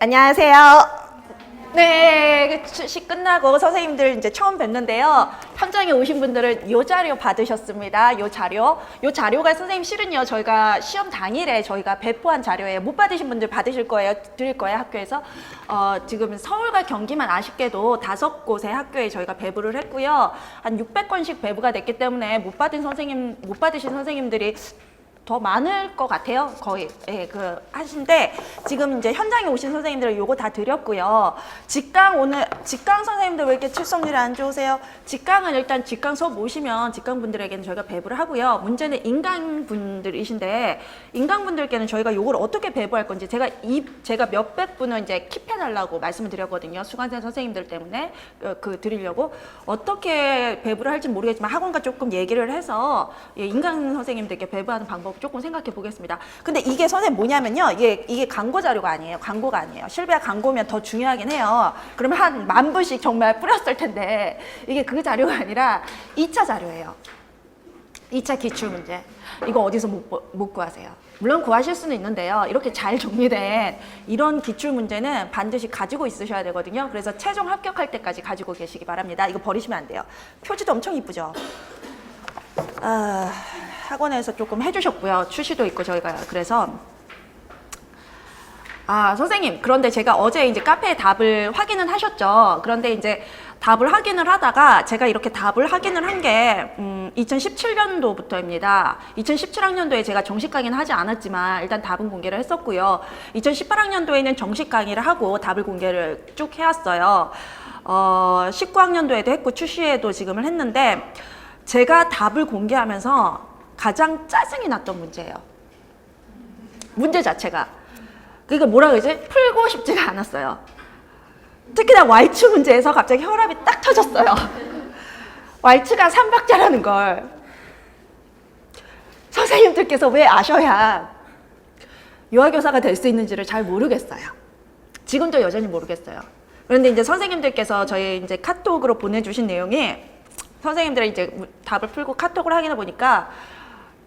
안녕하세요. 네, 시 끝나고 선생님들 이제 처음 뵀는데요. 현장에 오신 분들은 요 자료 받으셨습니다. 요 자료가 선생님 실은요, 저희가 시험 당일에 저희가 배포한 자료예요. 못 받으신 분들 받으실 거예요. 드릴 거예요, 학교에서. 지금 서울과 경기만 아쉽게도 5곳의 학교에 저희가 배부를 했고요. 한 600건씩 배부가 됐기 때문에 못 받으신 선생님들이 더 많을 것 같아요. 거의 하신데 지금 이제 현장에 오신 선생님들은 요거 다 드렸고요. 직강 선생님들 왜 이렇게 출석률이 안 좋으세요? 직강은 일단 직강 수업 오시면 직강 분들에게는 저희가 배부를 하고요. 문제는 인강 분들이신데 인강 분들께는 저희가 요걸 어떻게 배부할 건지 제가 몇백 분을 이제 킵해 달라고 말씀을 드렸거든요. 수강생 선생님들 때문에 드리려고 어떻게 배부를 할지 모르겠지만 학원과 조금 얘기를 해서 인강 선생님들께 배부하는 방법 조금 생각해 보겠습니다. 근데 이게 선생님 뭐냐면요. 이게 광고 자료가 아니에요. 광고가 아니에요. 실베아 광고면 더 중요하긴 해요. 그러면 한 10,000부씩 정말 뿌렸을 텐데 이게 그 자료가 아니라 2차 자료예요. 2차 기출문제. 이거 어디서 못 구하세요. 물론 구하실 수는 있는데요. 이렇게 잘 정리된 이런 기출문제는 반드시 가지고 있으셔야 되거든요. 그래서 최종 합격할 때까지 가지고 계시기 바랍니다. 이거 버리시면 안 돼요. 표지도 엄청 이쁘죠? 학원에서 조금 해주셨고요. 출시도 있고 저희가 그래서 선생님 그런데 제가 어제 이제 카페에 답을 확인은 하셨죠. 그런데 이제 답을 확인을 하다가 제가 이렇게 답을 확인을 한 게 2017년도부터입니다. 2017학년도에 제가 정식 강의는 하지 않았지만 일단 답은 공개를 했었고요. 2018학년도에는 정식 강의를 하고 답을 공개를 쭉 해왔어요. 19학년도에도 했고 출시에도 지금을 했는데 제가 답을 공개하면서 가장 짜증이 났던 문제예요. 문제 자체가. 그러니까 뭐라 그러지? 풀고 싶지가 않았어요. 특히나 왈츠 문제에서 갑자기 혈압이 딱 터졌어요. 왈츠가 3박자라는 걸 선생님들께서 왜 아셔야 유아교사가 될 수 있는지를 잘 모르겠어요. 지금도 여전히 모르겠어요. 그런데 이제 선생님들께서 저희 이제 카톡으로 보내주신 내용이 선생님들이 이제 답을 풀고 카톡을 확인해 보니까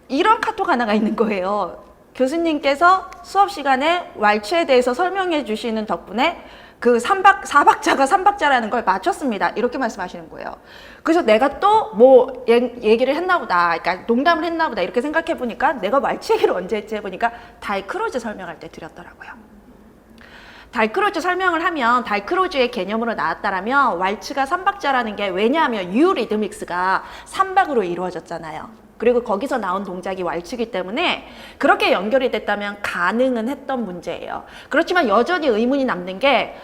이런 카톡 하나가 있는 거예요. 교수님께서 수업 시간에 왈츠에 대해서 설명해 주시는 덕분에 그 4박자가 3박자라는 걸 맞췄습니다. 이렇게 말씀하시는 거예요. 그래서 내가 또 뭐 얘기를 했나 보다. 그러니까 농담을 했나 보다. 이렇게 생각해 보니까 내가 왈츠 얘기를 언제 했지 해보니까 다이크로즈 설명할 때 드렸더라고요. 다이크로즈 설명을 하면 다이크로즈의 개념으로 나왔다라면 왈츠가 3박자라는 게 왜냐하면 유리드믹스가 3박으로 이루어졌잖아요. 그리고 거기서 나온 동작이 왈츠이기 때문에 그렇게 연결이 됐다면 가능은 했던 문제예요. 그렇지만 여전히 의문이 남는 게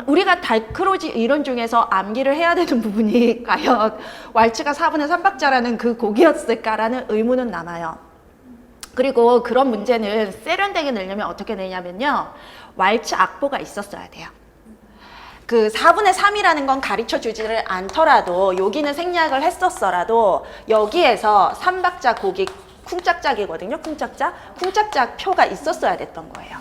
우리가 다이크로즈 이론 중에서 암기를 해야 되는 부분이 과연 왈츠가 4분의 3박자라는 그 곡이었을까라는 의문은 남아요. 그리고 그런 문제는 세련되게 내려면 어떻게 내냐면요. 왈츠 악보가 있었어야 돼요. 그 4분의 3이라는 건 가르쳐 주지를 않더라도 여기는 생략을 했었어라도 여기에서 3박자 곡이 쿵짝짝이거든요. 쿵짝짝 표가 있었어야 됐던 거예요.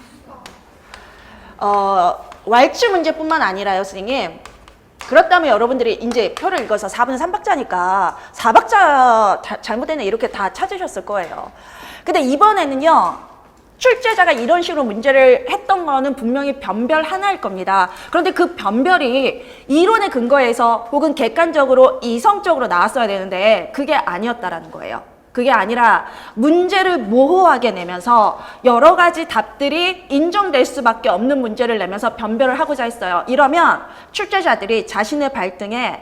왈츠 문제뿐만 아니라요, 선생님. 그렇다면 여러분들이 이제 표를 읽어서 4분의 3박자니까 4박자 잘못됐네 이렇게 다 찾으셨을 거예요. 근데 이번에는요. 출제자가 이런 식으로 문제를 했던 거는 분명히 변별 하나일 겁니다. 그런데 그 변별이 이론에 근거해서 혹은 객관적으로 이성적으로 나왔어야 되는데 그게 아니었다라는 거예요. 그게 아니라 문제를 모호하게 내면서 여러 가지 답들이 인정될 수밖에 없는 문제를 내면서 변별을 하고자 했어요. 이러면 출제자들이 자신의 발등을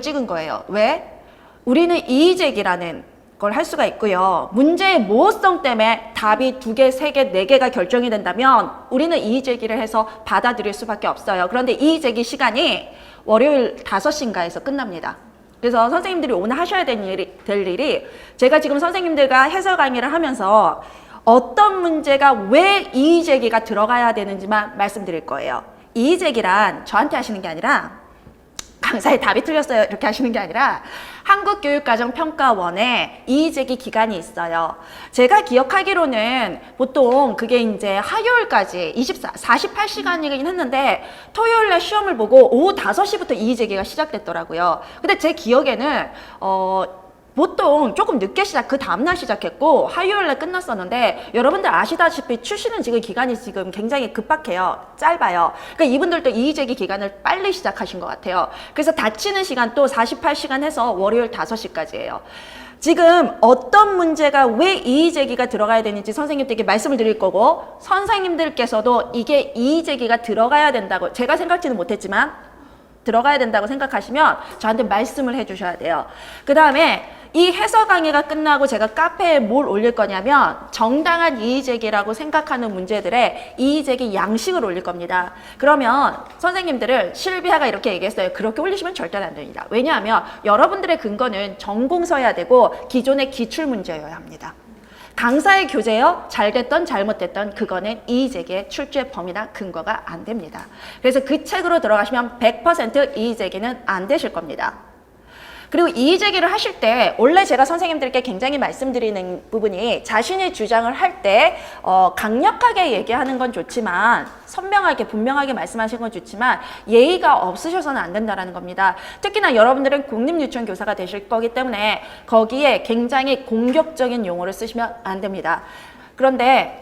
찍은 거예요. 왜? 우리는 이의제기라는 걸 할 수가 있고요. 문제의 모호성 때문에 답이 2개, 3개, 4개가 결정이 된다면 우리는 이의제기를 해서 받아들일 수밖에 없어요. 그런데 이의제기 시간이 월요일 5시인가에서 끝납니다. 그래서 선생님들이 오늘 하셔야 될 일이 제가 지금 선생님들과 해설 강의를 하면서 어떤 문제가 왜 이의제기가 들어가야 되는지만 말씀드릴 거예요. 이의제기란 저한테 하시는 게 아니라 강사의 답이 틀렸어요 이렇게 하시는 게 아니라 한국교육과정평가원에 이의제기 기간이 있어요. 제가 기억하기로는 보통 그게 이제 화요일까지 48시간이긴 했는데 토요일날 시험을 보고 오후 5시부터 이의제기가 시작됐더라고요. 근데 제 기억에는 보통 조금 늦게 그 다음날 시작했고 화요일날 끝났었는데 여러분들 아시다시피 출시는 지금 기간이 지금 굉장히 급박해요. 짧아요. 그러니까 이분들도 이의제기 기간을 빨리 시작하신 것 같아요. 그래서 닫히는 시간 또 48시간 해서 월요일 5시까지예요. 지금 어떤 문제가 왜 이의제기가 들어가야 되는지 선생님들께 말씀을 드릴 거고 선생님들께서도 이게 이의제기가 들어가야 된다고 제가 생각지는 못했지만 들어가야 된다고 생각하시면 저한테 말씀을 해주셔야 돼요. 그 다음에 이 해설 강의가 끝나고 제가 카페에 뭘 올릴 거냐면 정당한 이의제기라고 생각하는 문제들의 이의제기 양식을 올릴 겁니다. 그러면 선생님들을 실비아가 이렇게 얘기했어요. 그렇게 올리시면 절대로 안 됩니다. 왜냐하면 여러분들의 근거는 전공서여야 되고 기존의 기출문제여야 합니다. 강사의 교재요, 잘 됐던 잘못됐던 그거는 이의제기의 출제 범위나 근거가 안 됩니다. 그래서 그 책으로 들어가시면 100% 이의제기는 안 되실 겁니다. 그리고 이의제기를 하실 때 원래 제가 선생님들께 굉장히 말씀드리는 부분이 자신의 주장을 할 때 강력하게 얘기하는 건 좋지만 선명하게 분명하게 말씀하시는 건 좋지만 예의가 없으셔서는 안 된다는 겁니다. 특히나 여러분들은 국립유치원 교사가 되실 거기 때문에 거기에 굉장히 공격적인 용어를 쓰시면 안 됩니다. 그런데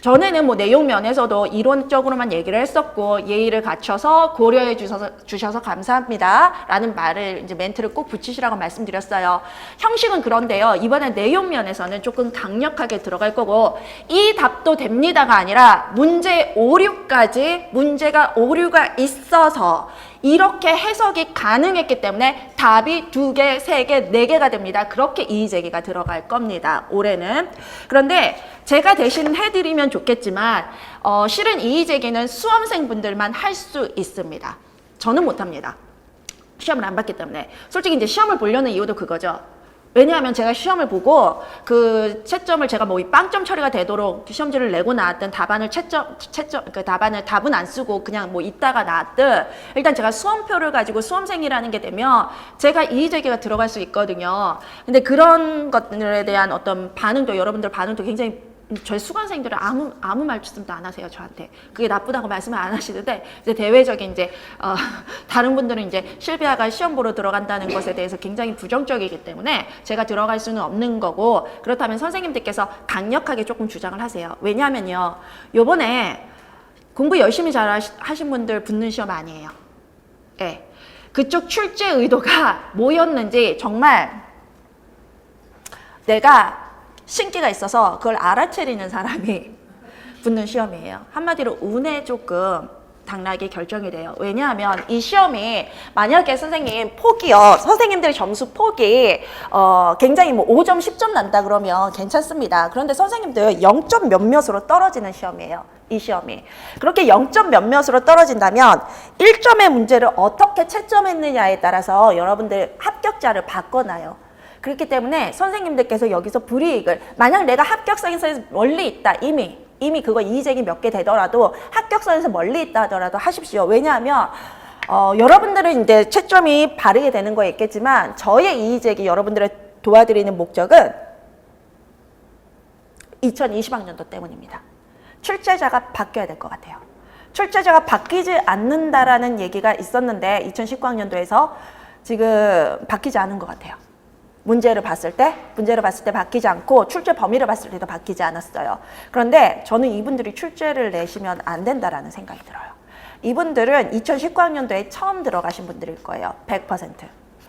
전에는 뭐 내용 면에서도 이론적으로만 얘기를 했었고 예의를 갖춰서 고려해 주셔서 감사합니다 라는 말을 이제 멘트를 꼭 붙이시라고 말씀드렸어요. 형식은 그런데요. 이번에 내용 면에서는 조금 강력하게 들어갈 거고 이 답도 됩니다가 아니라 문제 오류까지 문제가 오류가 있어서 이렇게 해석이 가능했기 때문에 답이 2개, 3개, 4개가 됩니다. 그렇게 이의제기가 들어갈 겁니다. 올해는. 그런데 제가 대신 해드리면 좋겠지만 실은 이의제기는 수험생분들만 할 수 있습니다. 저는 못합니다. 시험을 안 봤기 때문에. 솔직히 이제 시험을 보려는 이유도 그거죠. 왜냐하면 제가 시험을 보고 그 채점을 제가 뭐 빵점 처리가 되도록 시험지를 내고 나왔든 답안을 그 답은 안 쓰고 그냥 뭐 있다가 나왔든 일단 제가 수험표를 가지고 수험생이라는 게 되면 제가 이의제기가 들어갈 수 있거든요. 근데 그런 것들에 대한 어떤 반응도 여러분들 반응도 굉장히 저희 수강생들은 아무 말씀도 안 하세요, 저한테. 그게 나쁘다고 말씀을 안 하시는데, 이제 대외적인 다른 분들은 이제 실비아가 시험 보러 들어간다는 것에 대해서 굉장히 부정적이기 때문에 제가 들어갈 수는 없는 거고, 그렇다면 선생님들께서 강력하게 조금 주장을 하세요. 왜냐하면요, 요번에 공부 열심히 잘 하신 분들 붙는 시험 아니에요. 예. 네. 그쪽 출제 의도가 뭐였는지 정말 내가 신기가 있어서 그걸 알아채리는 사람이 붙는 시험이에요. 한마디로 운에 조금 당락이 결정이 돼요. 왜냐하면 이 시험이 만약에 선생님 폭이요. 선생님들의 점수 폭이 굉장히 뭐 5점, 10점 난다 그러면 괜찮습니다. 그런데 선생님들 0점 몇몇으로 떨어지는 시험이에요. 이 시험이. 그렇게 0점 몇몇으로 떨어진다면 1점의 문제를 어떻게 채점했느냐에 따라서 여러분들 합격자를 바꿔놔요. 그렇기 때문에 선생님들께서 여기서 불이익을 만약 내가 합격선에서 멀리 있다 이미 그거 이의제기 몇 개 되더라도 합격선에서 멀리 있다 하더라도 하십시오. 왜냐하면 여러분들은 이제 채점이 바르게 되는 거 있겠지만 저의 이의제기 여러분들을 도와드리는 목적은 2020학년도 때문입니다. 출제자가 바뀌어야 될 것 같아요. 출제자가 바뀌지 않는다라는 얘기가 있었는데 2019학년도에서 지금 바뀌지 않은 것 같아요. 문제를 봤을 때 바뀌지 않고 출제 범위를 봤을 때도 바뀌지 않았어요. 그런데 저는 이분들이 출제를 내시면 안 된다라는 생각이 들어요. 이분들은 2019학년도에 처음 들어가신 분들일 거예요. 100%.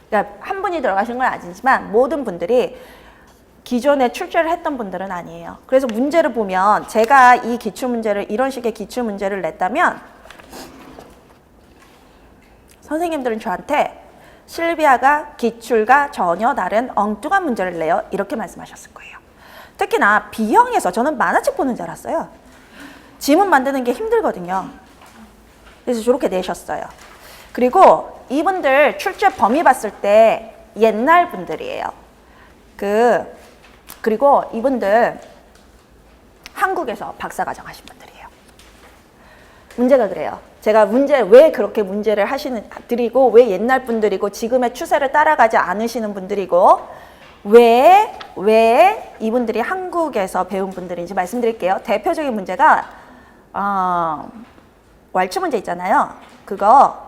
그러니까 한 분이 들어가신 건 아니지만 모든 분들이 기존에 출제를 했던 분들은 아니에요. 그래서 문제를 보면 제가 이 기출문제를 이런 식의 기출문제를 냈다면 선생님들은 저한테 실비아가 기출과 전혀 다른 엉뚱한 문제를 내요. 이렇게 말씀하셨을 거예요. 특히나 B형에서 저는 만화책 보는 줄 알았어요. 지문 만드는 게 힘들거든요. 그래서 저렇게 내셨어요. 그리고 이분들 출제 범위 봤을 때 옛날 분들이에요. 그리고 이분들 한국에서 박사과정 하신 분들이에요. 문제가 그래요. 제가 왜 그렇게 문제를 드리고 왜 옛날 분들이고 지금의 추세를 따라가지 않으시는 분들이고 왜 이분들이 한국에서 배운 분들인지 말씀드릴게요. 대표적인 문제가 왈츠 문제 있잖아요. 그거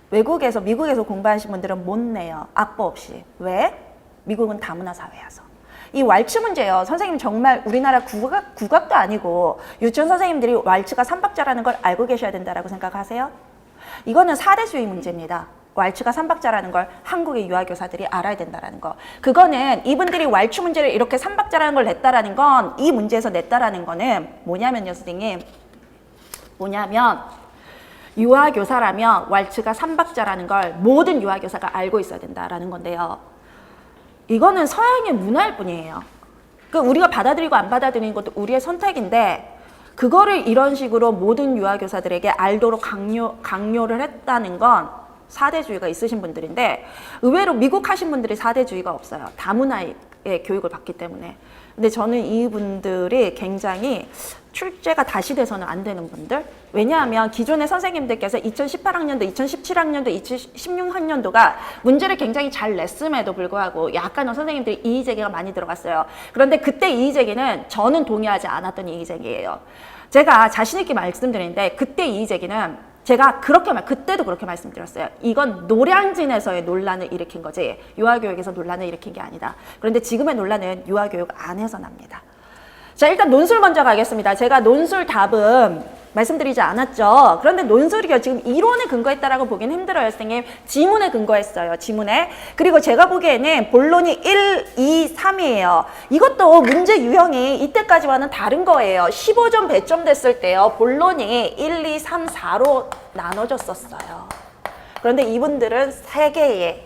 외국에서 미국에서 공부하신 분들은 못 내요. 악보 없이. 왜? 미국은 다문화 사회여서. 이 왈츠 문제요. 선생님 정말 우리나라 국악도 아니고 유치원 선생님들이 왈츠가 삼박자라는 걸 알고 계셔야 된다라고 생각하세요? 이거는 사대주의 문제입니다. 왈츠가 삼박자라는 걸 한국의 유아교사들이 알아야 된다라는 거. 그거는 이분들이 왈츠 문제를 이렇게 삼박자라는 걸 냈다라는 건 이 문제에서 냈다라는 거는 뭐냐면요, 선생님. 뭐냐면 유아교사라면 왈츠가 삼박자라는 걸 모든 유아교사가 알고 있어야 된다라는 건데요. 이거는 서양의 문화일 뿐이에요. 우리가 받아들이고 안 받아들이는 것도 우리의 선택인데 그거를 이런 식으로 모든 유아교사들에게 알도록 강요를 했다는 건 사대주의가 있으신 분들인데 의외로 미국 하신 분들이 사대주의가 없어요. 다문화의 교육을 받기 때문에. 근데 저는 이분들이 굉장히 출제가 다시 돼서는 안 되는 분들. 왜냐하면 기존의 선생님들께서 2018학년도, 2017학년도, 2016학년도가 문제를 굉장히 잘 냈음에도 불구하고 약간은 선생님들이 이의제기가 많이 들어갔어요. 그런데 그때 이의제기는 저는 동의하지 않았던 이의제기예요. 제가 자신 있게 말씀드리는데 그때 이의제기는 제가 그때도 그렇게 말씀드렸어요. 이건 노량진에서의 논란을 일으킨 거지 유아교육에서 논란을 일으킨 게 아니다. 그런데 지금의 논란은 유아교육 안에서 납니다. 자, 일단 논술 먼저 가겠습니다. 제가 논술 답은 말씀드리지 않았죠. 그런데 논술이요. 지금 이론에 근거했다라고 보기는 힘들어요, 선생님. 지문에 근거했어요, 지문에. 그리고 제가 보기에는 본론이 1, 2, 3이에요. 이것도 문제 유형이 이때까지와는 다른 거예요. 15점 배점 됐을 때요. 본론이 1, 2, 3, 4로 나눠졌었어요. 그런데 이분들은 3개의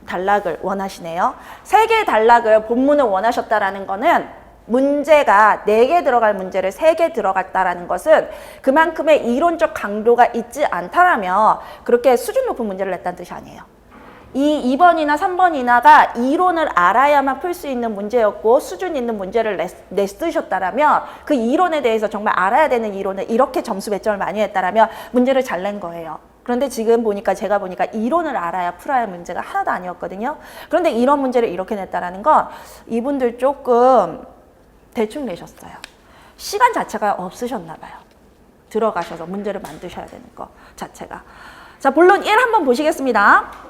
단락을 원하시네요. 3개의 단락을 본문을 원하셨다라는 거는 문제가 4개 들어갈 문제를 3개 들어갔다라는 것은 그만큼의 이론적 강도가 있지 않다라며 그렇게 수준 높은 문제를 냈다는 뜻이 아니에요. 이 2번이나 3번이나가 이론을 알아야만 풀 수 있는 문제였고 수준 있는 문제를 냈으셨다라면 그 이론에 대해서 정말 알아야 되는 이론을 이렇게 점수 배점을 많이 했다라면 문제를 잘 낸 거예요. 그런데 지금 제가 보니까 이론을 알아야 풀어야 할 문제가 하나도 아니었거든요. 그런데 이런 문제를 이렇게 냈다라는 건 이분들 조금 대충 내셨어요. 시간 자체가 없으셨나 봐요. 들어가셔서 문제를 만드셔야 되는 거 자체가. 자, 본론 1 한번 보시겠습니다.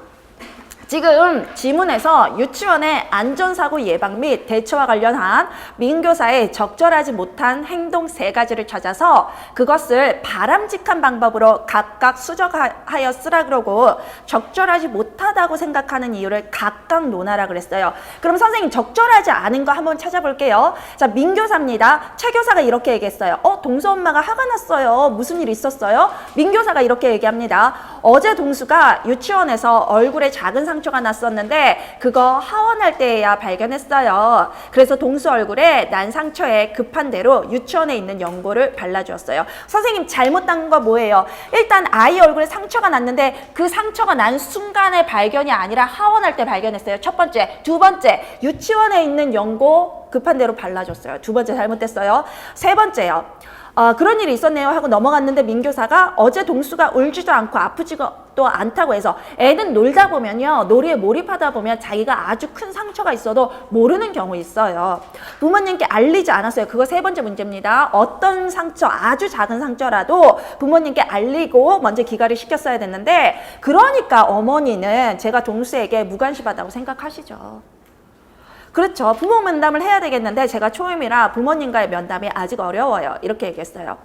지금 지문에서 유치원의 안전사고 예방 및 대처와 관련한 민교사의 적절하지 못한 행동 3가지를 찾아서 그것을 바람직한 방법으로 각각 수정하여 쓰라 그러고 적절하지 못하다고 생각하는 이유를 각각 논하라 그랬어요. 그럼 선생님 적절하지 않은 거 한번 찾아볼게요. 자, 민교사입니다. 최 교사가 이렇게 얘기했어요. 동수 엄마가 화가 났어요. 무슨 일 있었어요? 민교사가 이렇게 얘기합니다. 어제 동수가 유치원에서 얼굴에 작은 상처가 났었는데 그거 하원할 때에야 발견했어요. 그래서 동수 얼굴에 난 상처에 급한 대로 유치원에 있는 연고를 발라주었어요. 선생님 잘못한 거 뭐예요? 일단 아이 얼굴에 상처가 났는데 그 상처가 난 순간의 발견이 아니라 하원할 때 발견했어요. 첫 번째. 두 번째, 유치원에 있는 연고 급한 대로 발라줬어요. 두 번째 잘못됐어요. 세 번째요. 그런 일이 있었네요 하고 넘어갔는데 민교사가 어제 동수가 울지도 않고 아프지도 않다고 해서 애는 놀다 보면요. 놀이에 몰입하다 보면 자기가 아주 큰 상처가 있어도 모르는 경우 있어요. 부모님께 알리지 않았어요. 그거 3번째 문제입니다. 어떤 상처, 아주 작은 상처라도 부모님께 알리고 먼저 기가를 시켰어야 됐는데 그러니까 어머니는 제가 동수에게 무관심하다고 생각하시죠. 그렇죠. 부모 면담을 해야 되겠는데 제가 초임이라 부모님과의 면담이 아직 어려워요. 이렇게 얘기했어요.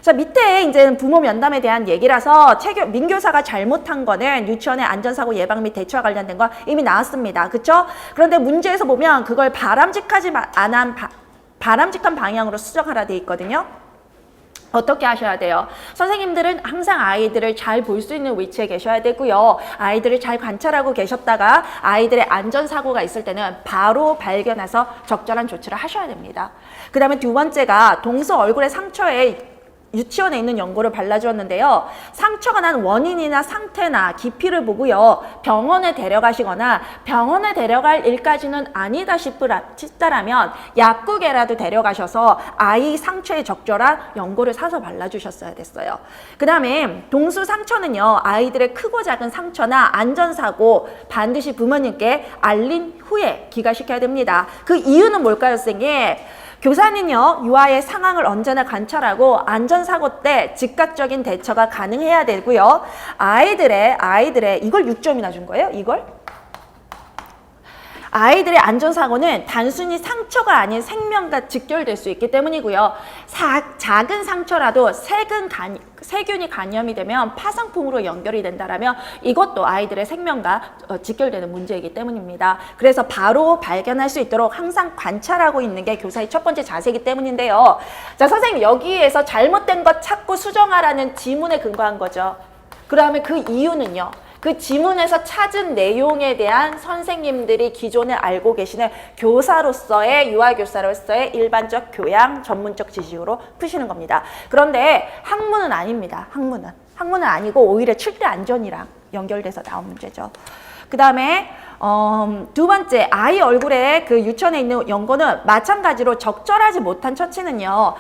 자, 밑에 이제 부모 면담에 대한 얘기라서 민교사가 잘못한 거는 유치원의 안전사고 예방 및 대처와 관련된 거 이미 나왔습니다. 그렇죠? 그런데 문제에서 보면 그걸 바람직한 방향으로 수정하라 돼 있거든요. 어떻게 하셔야 돼요? 선생님들은 항상 아이들을 잘 볼 수 있는 위치에 계셔야 되고요. 아이들을 잘 관찰하고 계셨다가 아이들의 안전사고가 있을 때는 바로 발견해서 적절한 조치를 하셔야 됩니다. 그 다음에 두 번째가 동수 얼굴에 상처에 유치원에 있는 연고를 발라주었는데요. 상처가 난 원인이나 상태나 깊이를 보고요. 병원에 데려가시거나 병원에 데려갈 일까지는 아니다 싶다라면 약국에라도 데려가셔서 아이 상처에 적절한 연고를 사서 발라주셨어야 됐어요. 그 다음에 동수 상처는요. 아이들의 크고 작은 상처나 안전사고 반드시 부모님께 알린 후에 기가시켜야 됩니다. 그 이유는 뭘까요, 선생님? 교사는요, 유아의 상황을 언제나 관찰하고 안전사고 때 즉각적인 대처가 가능해야 되고요. 아이들의 이걸 6점이나 준 거예요? 이걸? 아이들의 안전사고는 단순히 상처가 아닌 생명과 직결될 수 있기 때문이고요. 작은 상처라도 세균이 감염이 되면 파상풍으로 연결이 된다라면 이것도 아이들의 생명과 직결되는 문제이기 때문입니다. 그래서 바로 발견할 수 있도록 항상 관찰하고 있는 게 교사의 첫 번째 자세이기 때문인데요. 자, 선생님 여기에서 잘못된 것 찾고 수정하라는 지문에 근거한 거죠. 그다음에 그 이유는요. 그 지문에서 찾은 내용에 대한 선생님들이 기존에 알고 계시는 교사로서의, 유아교사로서의 일반적 교양, 전문적 지식으로 푸시는 겁니다. 그런데 학문은 아닙니다. 학문은 아니고 오히려 출제 안전이랑 연결돼서 나온 문제죠. 그 다음에 두 번째, 아이 얼굴에 그 유치원에 있는 연고는 마찬가지로 적절하지 못한 처치는요,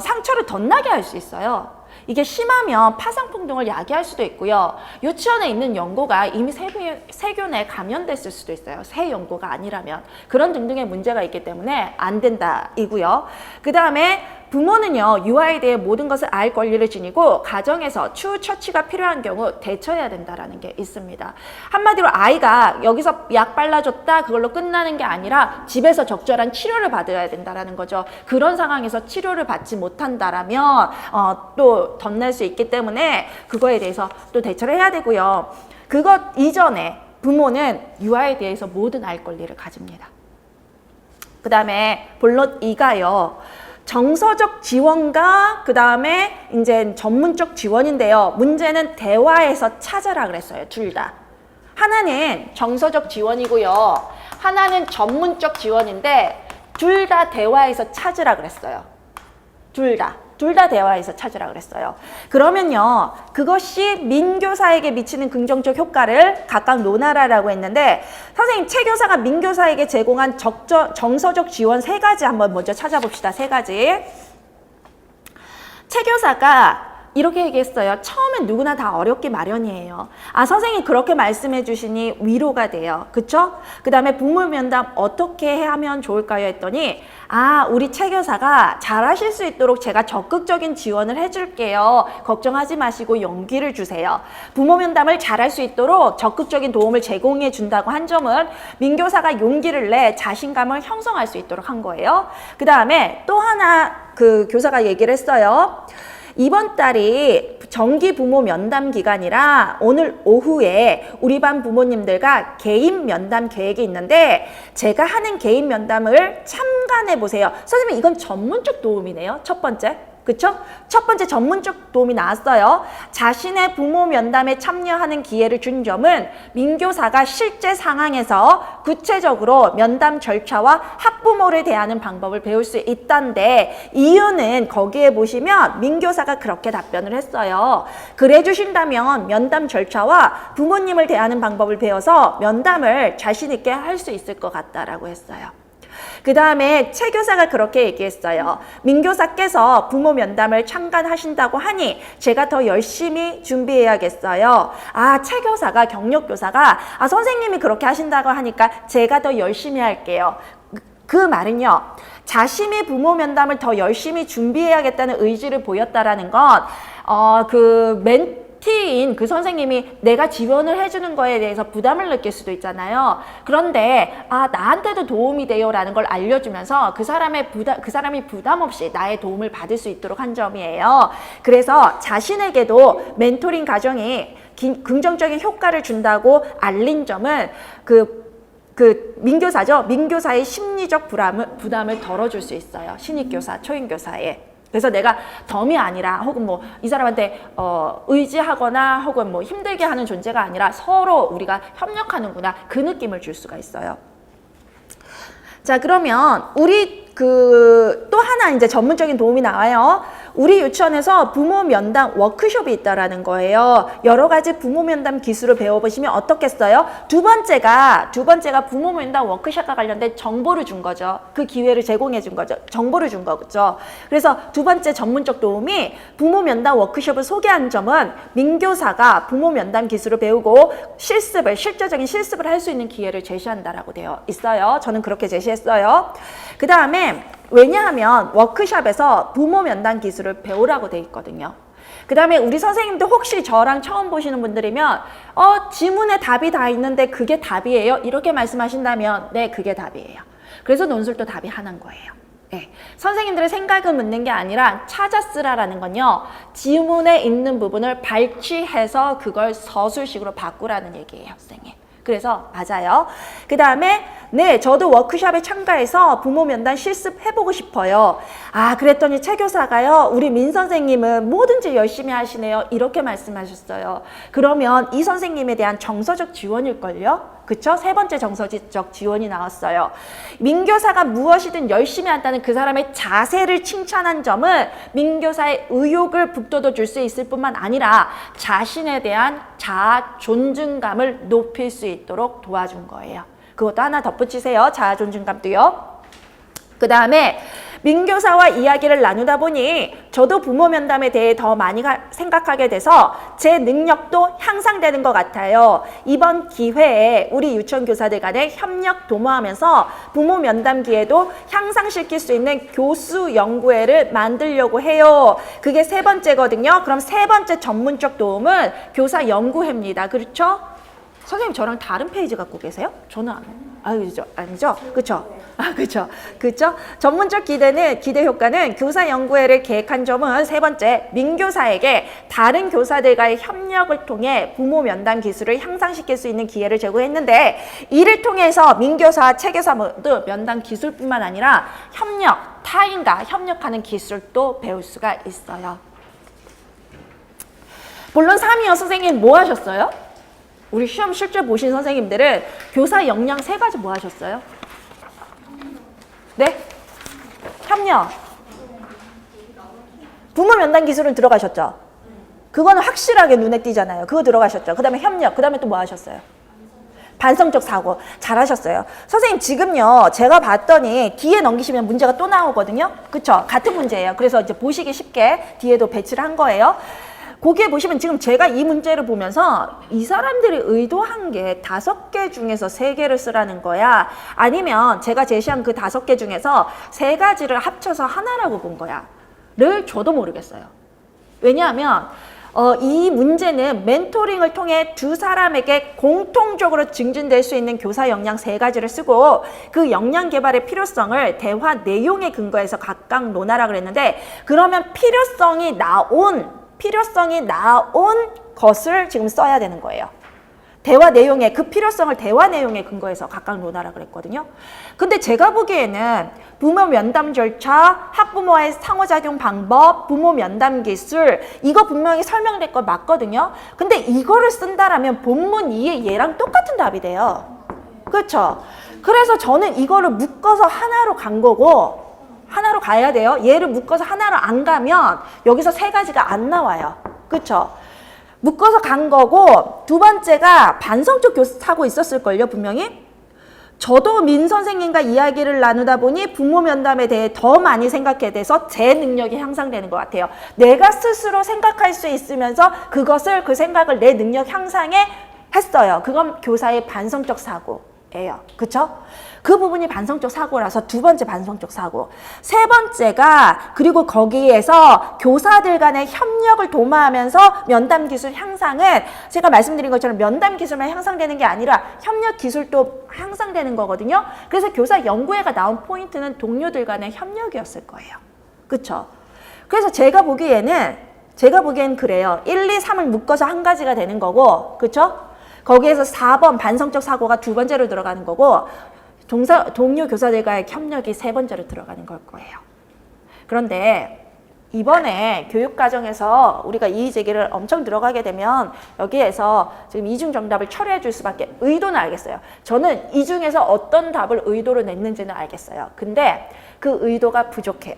상처를 덧나게 할 수 있어요. 이게 심하면 파상풍 등을 야기할 수도 있고요. 유치원에 있는 연고가 이미 세균에 감염됐을 수도 있어요. 새 연고가 아니라면. 그런 등등의 문제가 있기 때문에 안 된다이고요. 그 다음에 부모는요, 유아에 대해 모든 것을 알 권리를 지니고 가정에서 추후 처치가 필요한 경우 대처해야 된다는 게 있습니다. 한마디로 아이가 여기서 약 발라줬다 그걸로 끝나는 게 아니라 집에서 적절한 치료를 받아야 된다는 거죠. 그런 상황에서 치료를 받지 못한다라면 또 덧날 수 있기 때문에 그거에 대해서 또 대처를 해야 되고요. 그것 이전에 부모는 유아에 대해서 모든 알 권리를 가집니다. 그 다음에 본론 2가요. 정서적 지원과 그 다음에 이제 전문적 지원인데요. 문제는 대화에서 찾아라 그랬어요. 둘 다. 하나는 정서적 지원이고요. 하나는 전문적 지원인데 둘 다 대화에서 찾으라 그랬어요. 둘 다 대화에서 찾으라 그랬어요. 그러면요, 그것이 민교사에게 미치는 긍정적 효과를 각각 논하라라고 했는데, 선생님 최 교사가 민교사에게 제공한 정서적 지원 3가지 한번 먼저 찾아봅시다. 3가지. 최 교사가 이렇게 얘기했어요. 처음엔 누구나 다 어렵기 마련이에요. 아, 선생님이 그렇게 말씀해 주시니 위로가 돼요. 그쵸? 그 다음에 부모 면담 어떻게 하면 좋을까요? 했더니 아, 우리 최 교사가 잘하실 수 있도록 제가 적극적인 지원을 해줄게요. 걱정하지 마시고 용기를 주세요. 부모 면담을 잘할 수 있도록 적극적인 도움을 제공해 준다고 한 점은 민 교사가 용기를 내 자신감을 형성할 수 있도록 한 거예요. 그 다음에 또 하나 그 교사가 얘기를 했어요. 이번 달이 정기 부모 면담 기간이라 오늘 오후에 우리 반 부모님들과 개인 면담 계획이 있는데 제가 하는 개인 면담을 참관해 보세요. 선생님 이건 전문적 도움이네요. 첫 번째. 그쵸? 첫 번째 전문적 도움이 나왔어요. 자신의 부모 면담에 참여하는 기회를 준 점은 민교사가 실제 상황에서 구체적으로 면담 절차와 학부모를 대하는 방법을 배울 수 있다는데 이유는 거기에 보시면 민교사가 그렇게 답변을 했어요. 그래 주신다면 면담 절차와 부모님을 대하는 방법을 배워서 면담을 자신 있게 할 수 있을 것 같다라고 했어요. 그 다음에 최 교사가 그렇게 얘기했어요. 민 교사께서 부모 면담을 참관하신다고 하니 제가 더 열심히 준비해야겠어요. 아, 최 교사가, 경력 교사가 아, 선생님이 그렇게 하신다고 하니까 제가 더 열심히 할게요. 그 말은요. 자신이 부모 면담을 더 열심히 준비해야겠다는 의지를 보였다라는 건 멘티인 그 선생님이 내가 지원을 해주는 거에 대해서 부담을 느낄 수도 있잖아요. 그런데 아, 나한테도 도움이 돼요 라는 걸 알려주면서 그 사람이 부담 없이 나의 도움을 받을 수 있도록 한 점이에요. 그래서 자신에게도 멘토링 과정이 긍정적인 효과를 준다고 알린 점은 민교사죠. 민교사의 심리적 부담을 덜어줄 수 있어요. 신입교사, 초임교사에. 그래서 내가 덤이 아니라 혹은 뭐 이 사람한테 의지하거나 혹은 뭐 힘들게 하는 존재가 아니라 서로 우리가 협력하는구나 그 느낌을 줄 수가 있어요. 자, 그러면 우리 또 하나 이제 전문적인 도움이 나와요. 우리 유치원에서 부모 면담 워크숍이 있다라는 거예요. 여러 가지 부모 면담 기술을 배워보시면 어떻겠어요? 두 번째가 부모 면담 워크숍과 관련된 정보를 준 거죠. 그 기회를 제공해 준 거죠. 정보를 준 거죠. 그래서 두 번째 전문적 도움이 부모 면담 워크숍을 소개한 점은 민교사가 부모 면담 기술을 배우고 실제적인 실습을 할 수 있는 기회를 제시한다라고 되어 있어요. 저는 그렇게 제시했어요. 그 다음에 왜냐하면 워크숍에서 부모 면담 기술을 배우라고 돼 있거든요. 그 다음에 우리 선생님도 혹시 저랑 처음 보시는 분들이면 지문에 답이 다 있는데 그게 답이에요? 이렇게 말씀하신다면 네, 그게 답이에요. 그래서 논술도 답이 하나인 거예요. 네. 선생님들의 생각을 묻는 게 아니라 찾아 쓰라라는 건요. 지문에 있는 부분을 발췌해서 그걸 서술식으로 바꾸라는 얘기예요, 선생님. 그래서 맞아요. 그 다음에 네, 저도 워크숍에 참가해서 부모 면담 실습해보고 싶어요. 아, 그랬더니 최 교사가요. 우리 민 선생님은 뭐든지 열심히 하시네요. 이렇게 말씀하셨어요. 그러면 이 선생님에 대한 정서적 지원일걸요? 그쵸? 세 번째 정서적 지원이 나왔어요. 민 교사가 무엇이든 열심히 한다는 그 사람의 자세를 칭찬한 점은 민 교사의 의욕을 북돋워 줄 수 있을 뿐만 아니라 자신에 대한 자아 존중감을 높일 수 있도록 도와준 거예요. 그것도 하나 덧붙이세요. 자아 존중감도요. 그 다음에 민 교사와 이야기를 나누다 보니 저도 부모 면담에 대해 더 많이 생각하게 돼서 제 능력도 향상되는 것 같아요. 이번 기회에 우리 유치원 교사들 간의 협력 도모하면서 부모 면담 기회도 향상시킬 수 있는 교수 연구회를 만들려고 해요. 그게 세 번째거든요. 그럼 세 번째 전문적 도움은 교사 연구회입니다. 그렇죠? 선생님 저랑 다른 페이지 갖고 계세요? 저는 아니죠? 그쵸? 그쵸? 전문적 기대 효과는 교사 연구회를 계획한 점은 세 번째, 민교사에게 다른 교사들과의 협력을 통해 부모 면담 기술을 향상시킬 수 있는 기회를 제공했는데 이를 통해서 민교사와 최교사 모두 면담 기술뿐만 아니라 타인과 협력하는 기술도 배울 수가 있어요. 물론 3위요. 선생님 뭐 하셨어요? 우리 시험 실제 보신 선생님들은 교사 역량 3가지 뭐 하셨어요? 네? 협력. 부모 면담 기술은 들어가셨죠? 그거는 확실하게 눈에 띄잖아요. 그거 들어가셨죠? 그 다음에 협력. 그 다음에 또 뭐 하셨어요? 반성적 사고. 잘하셨어요. 선생님 지금요. 제가 봤더니 뒤에 넘기시면 문제가 또 나오거든요. 그쵸? 같은 문제예요. 그래서 이제 보시기 쉽게 뒤에도 배치를 한 거예요. 거기에 보시면 지금 제가 이 문제를 보면서 이 사람들이 의도한 게 5개 중에서 3개를 쓰라는 거야? 아니면 제가 제시한 그 5개 중에서 3가지를 합쳐서 하나라고 본 거야? 를 저도 모르겠어요. 왜냐하면 이 문제는 멘토링을 통해 두 사람에게 공통적으로 증진될 수 있는 교사 역량 3가지를 쓰고 그 역량 개발의 필요성을 대화 내용에 근거해서 각각 논하라 그랬는데 그러면 필요성이 나온 것을 지금 써야 되는 거예요. 대화 내용에, 그 필요성을 대화 내용에 근거해서 각각 논하라 그랬거든요. 근데 제가 보기에는 부모 면담 절차, 학부모와의 상호작용 방법, 부모 면담 기술 이거 분명히 설명될 거 맞거든요. 근데 이거를 쓴다라면 본문 2의 얘랑 똑같은 답이 돼요. 그렇죠? 그래서 저는 이거를 묶어서 하나로 간 거고 하나로 가야 돼요. 얘를 묶어서 하나로 안 가면 여기서 3가지가 안 나와요. 그렇죠? 묶어서 간 거고 두 번째가 반성적 사고 있었을걸요. 분명히. 저도 민 선생님과 이야기를 나누다 보니 부모 면담에 대해 더 많이 생각해 돼서 제 능력이 향상되는 것 같아요. 내가 스스로 생각할 수 있으면서 그 생각을 내 능력 향상에 했어요. 그건 교사의 반성적 사고예요. 그렇죠? 그 부분이 반성적 사고라서 두 번째 반성적 사고. 세 번째가 그리고 거기에서 교사들 간의 협력을 도모하면서 면담 기술 향상은 제가 말씀드린 것처럼 면담 기술만 향상되는 게 아니라 협력 기술도 향상되는 거거든요. 그래서 교사 연구회가 나온 포인트는 동료들 간의 협력이었을 거예요. 그렇죠? 그래서 제가 보기엔 그래요. 1, 2, 3을 묶어서 한 가지가 되는 거고 그렇죠? 거기에서 4번 반성적 사고가 두 번째로 들어가는 거고 동료 교사들과의 협력이 3번째로 들어가는 걸 거예요. 그런데 이번에 교육과정에서 우리가 이의제기를 엄청 들어가게 되면 여기에서 지금 이중 정답을 처리해 줄 수밖에 의도는 알겠어요. 저는 이 중에서 어떤 답을 의도로 냈는지는 알겠어요. 근데 그 의도가 부족해요.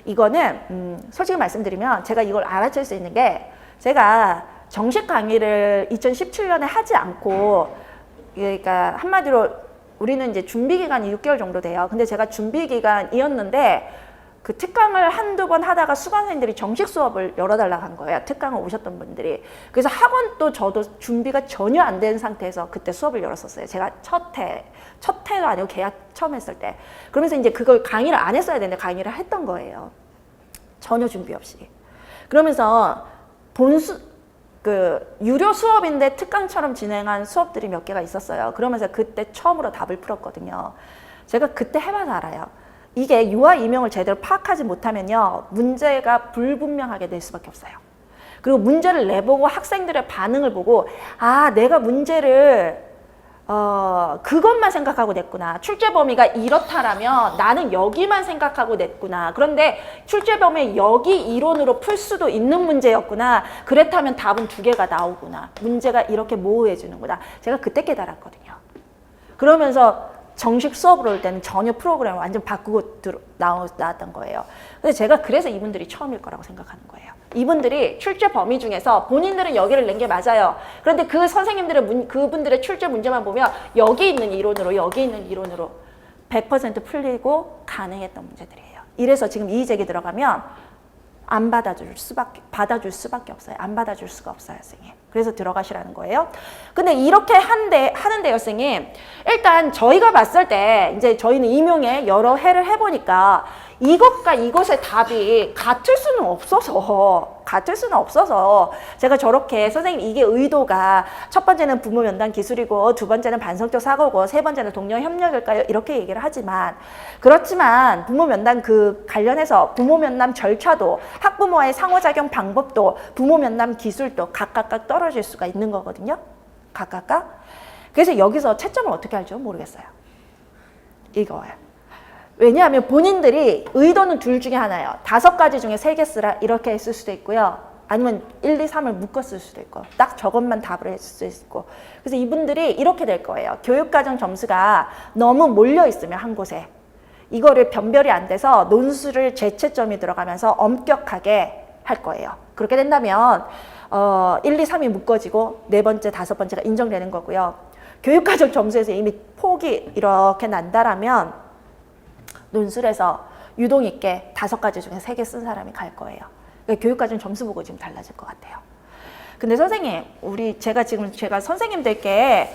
이거는 솔직히 말씀드리면 제가 이걸 알아챌 수 있는 게 제가 정식 강의를 2017년에 하지 않고 그러니까 한마디로 우리는 이제 준비 기간이 6개월 정도 돼요. 근데 제가 준비 기간이었는데 그 특강을 한두 번 하다가 수강생들이 정식 수업을 열어달라고 한 거예요. 특강을 오셨던 분들이. 그래서 학원도 저도 준비가 전혀 안 된 상태에서 그때 수업을 열었었어요. 제가 첫 해도 아니고 계약 처음 했을 때. 그러면서 이제 그걸 강의를 안 했어야 되는데 강의를 했던 거예요. 전혀 준비 없이. 그러면서 유료 수업인데 특강처럼 진행한 수업들이 몇 개가 있었어요. 그러면서 그때 처음으로 답을 풀었거든요. 제가 그때 해봐서 알아요. 이게 유아 이명을 제대로 파악하지 못하면요, 문제가 불분명하게 될 수밖에 없어요. 그리고 문제를 내보고 학생들의 반응을 보고, 아, 내가 문제를 그것만 생각하고 냈구나. 출제 범위가 이렇다라면 나는 여기만 생각하고 냈구나. 그런데 출제 범위 여기 이론으로 풀 수도 있는 문제였구나. 그렇다면 답은 2개가 나오구나. 문제가 이렇게 모호해 주는구나. 제가 그때 깨달았거든요. 그러면서 정식 수업을 올 때는 전혀 프로그램을 완전 바꾸고 나왔던 거예요. 근데 제가 그래서 이분들이 처음일 거라고 생각하는 거예요. 이분들이 출제 범위 중에서 본인들은 여기를 낸 게 맞아요. 그런데 그 선생님들의 그분들의 출제 문제만 보면 여기 있는 이론으로 100% 풀리고 가능했던 문제들이에요. 이래서 지금 이의제기 들어가면 안 받아줄 수밖에 없어요. 안 받아줄 수가 없어요, 선생님. 그래서 들어가시라는 거예요. 근데 이렇게 하는데요, 선생님. 일단 저희가 봤을 때 이제 저희는 임용에 여러 해를 해보니까 이것과 이것의 답이 같을 수는 없어서 제가 저렇게 선생님 이게 의도가 첫 번째는 부모 면담 기술이고 두 번째는 반성적 사고고 세 번째는 동료 협력일까요? 이렇게 얘기를 하지만 그렇지만 부모 면담 관련해서 부모 면담 절차도 학부모와의 상호작용 방법도 부모 면담 기술도 각각 떨어질 수가 있는 거거든요. 각각. 그래서 여기서 채점을 어떻게 할지 모르겠어요. 이거예요. 왜냐하면 본인들이 의도는 둘 중에 하나예요. 5가지 중에 3개 쓰라 이렇게 쓸 수도 있고요. 아니면 1, 2, 3을 묶어 쓸 수도 있고 딱 저것만 답을 했을 수 있고. 그래서 이분들이 이렇게 될 거예요. 교육과정 점수가 너무 몰려 있으면 한 곳에 이거를 변별이 안 돼서 논술을 재채점이 들어가면서 엄격하게 할 거예요. 그렇게 된다면 1, 2, 3이 묶어지고 4번째, 5번째가 인정되는 거고요. 교육과정 점수에서 이미 폭이 이렇게 난다라면 논술에서 유동 있게 5가지 중에 3개 쓴 사람이 갈 거예요. 그러니까 교육과정 점수 보고 지금 달라질 것 같아요. 근데 선생님, 제가 선생님들께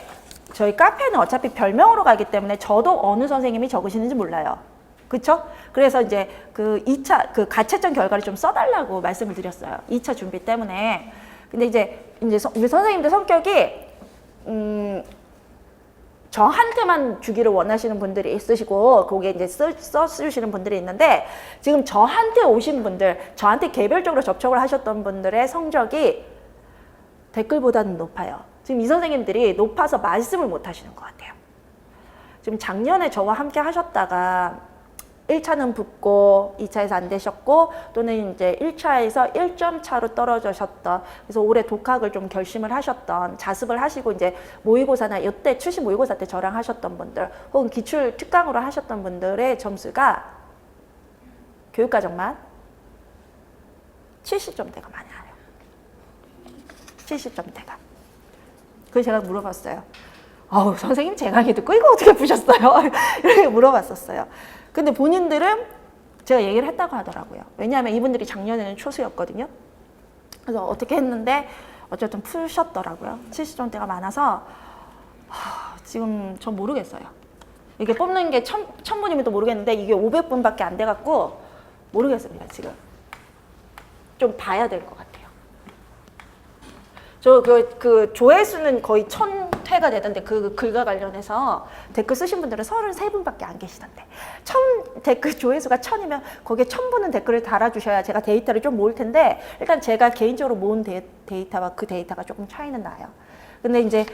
저희 카페는 어차피 별명으로 가기 때문에 저도 어느 선생님이 적으시는지 몰라요. 그쵸? 그래서 이제 그 2차, 가채점 결과를 좀 써달라고 말씀을 드렸어요. 2차 준비 때문에. 근데 이제 우리 선생님들 성격이, 저한테만 주기를 원하시는 분들이 있으시고 거기에 이제 써주시는 분들이 있는데 지금 저한테 오신 분들, 저한테 개별적으로 접촉을 하셨던 분들의 성적이 댓글보다는 높아요. 지금 이 선생님들이 높아서 말씀을 못 하시는 것 같아요. 지금 작년에 저와 함께 하셨다가 1차는 붙고 2차에서 안 되셨고 또는 이제 1차에서 1점 차로 떨어지셨던, 그래서 올해 독학을 좀 결심을 하셨던, 자습을 하시고 이제 모의고사나 이때 출시 모의고사 때 저랑 하셨던 분들 혹은 기출 특강으로 하셨던 분들의 점수가 교육과정만 70점대가 많이 나요. 70점대가. 그래서 제가 물어봤어요. 선생님 제 강의 듣고 이거 어떻게 푸셨어요? 이렇게 물어봤었어요. 근데 본인들은 제가 얘기를 했다고 하더라고요. 왜냐하면 이분들이 작년에는 초수였거든요. 그래서 어떻게 했는데 어쨌든 푸셨더라고요. 70점대가 많아서 지금 전 모르겠어요. 이게 뽑는 게 1000분이면 또 모르겠는데 이게 500분밖에 안 돼갖고 모르겠습니다. 지금 좀 봐야 될 것 같아요. 저 그 조회수는 거의 1000회가 되던데 그 글과 관련해서 댓글 쓰신 분들은 33분밖에 안 계시던데 댓글 조회수가 1000이면 거기에 1000분은 댓글을 달아주셔야 제가 데이터를 좀 모을 텐데 일단 제가 개인적으로 모은 데이터와 그 데이터가 조금 차이는 나요. 근데 이제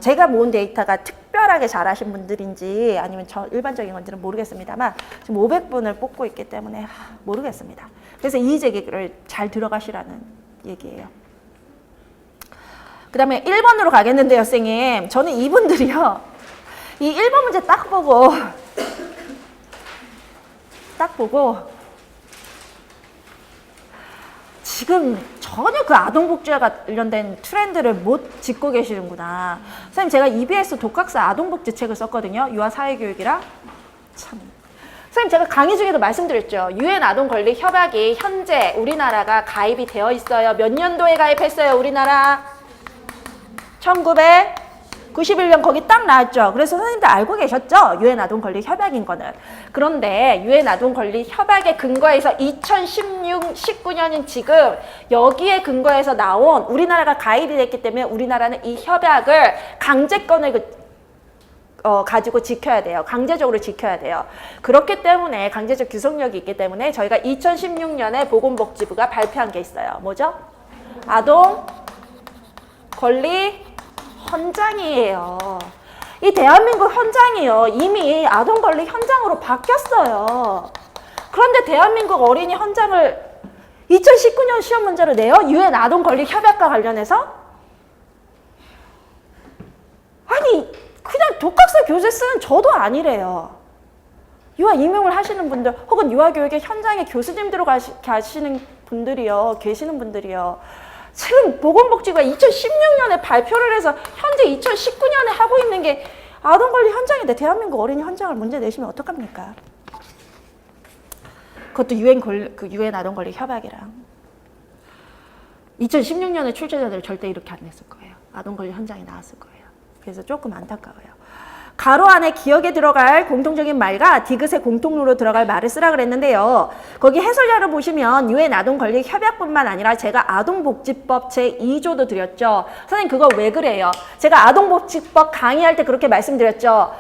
제가 모은 데이터가 특별하게 잘하신 분들인지 아니면 일반적인 건지는 모르겠습니다만 지금 500분을 뽑고 있기 때문에 모르겠습니다. 그래서 이의제기를 잘 들어가시라는 얘기예요. 그 다음에 1번으로 가겠는데요, 선생님. 저는 이분들이요. 이 1번 문제 딱 보고 지금 전혀 그 아동복지와 관련된 트렌드를 못 짚고 계시는구나. 선생님, 제가 EBS 독학사 아동복지 책을 썼거든요. 유아사회교육이랑. 참. 선생님, 제가 강의 중에도 말씀드렸죠. UN 아동권리협약이 현재 우리나라가 가입이 되어 있어요. 몇 년도에 가입했어요, 우리나라? 91년 거기 딱 나왔죠. 그래서 선생님들 알고 계셨죠? 유엔 아동 권리 협약인 거는. 그런데 유엔 아동 권리 협약에 근거해서 2016, 19년인 지금 여기에 근거해서 나온 우리나라가 가입이 됐기 때문에 우리나라는 이 협약을 강제권을 가지고 지켜야 돼요. 강제적으로 지켜야 돼요. 그렇기 때문에 강제적 규속력이 있기 때문에 저희가 2016년에 보건복지부가 발표한 게 있어요. 뭐죠? 아동 권리 헌장이에요. 이 대한민국 헌장이요. 이미 아동 권리 현장으로 바뀌었어요. 그런데 대한민국 어린이 헌장을 2019년 시험 문제로 내요? 유엔 아동 권리 협약과 관련해서? 아니 그냥 독학사 교재 쓰는 저도 아니래요. 유아 임용을 하시는 분들 혹은 유아교육의 현장에 교수님들로 가시는 분들이요. 계시는 분들이요. 지금 보건복지부가 2016년에 발표를 해서 현재 2019년에 하고 있는 게 아동권리 현장인데 대한민국 어린이 현장을 문제 내시면 어떡합니까? 그것도 유엔 아동권리 협약이랑 2016년에 출제자들 절대 이렇게 안 냈을 거예요. 아동권리 현장에 나왔을 거예요. 그래서 조금 안타까워요. 가로 안에 기억에 들어갈 공통적인 말과 디귿의 공통으로 들어갈 말을 쓰라 그랬는데요. 거기 해설자를 보시면 유엔 아동 권리 협약뿐만 아니라 제가 아동복지법 제2조도 드렸죠. 선생님 그거 왜 그래요? 제가 아동복지법 강의할 때 그렇게 말씀드렸죠.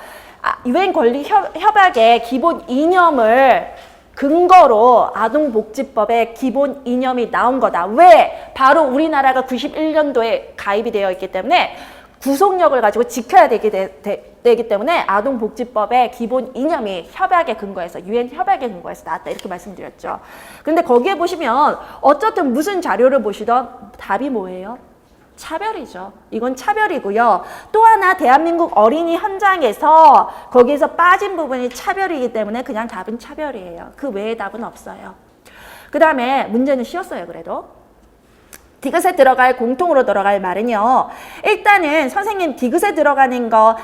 유엔 권리 협약의 기본 이념을 근거로 아동복지법의 기본 이념이 나온 거다. 왜? 바로 우리나라가 91년도에 가입이 되어 있기 때문에 구속력을 가지고 지켜야 되기 때문에 아동복지법의 기본 이념이 협약에 근거해서 유엔 협약에 근거해서 나왔다 이렇게 말씀드렸죠. 그런데 거기에 보시면 어쨌든 무슨 자료를 보시던 답이 뭐예요? 차별이죠. 이건 차별이고요. 또 하나 대한민국 어린이 현장에서 거기에서 빠진 부분이 차별이기 때문에 그냥 답은 차별이에요. 그 외에 답은 없어요. 그 다음에 문제는 쉬웠어요. 그래도. 디귿에 들어갈 공통으로 들어갈 말은요. 일단은 선생님 디귿에 들어가는 거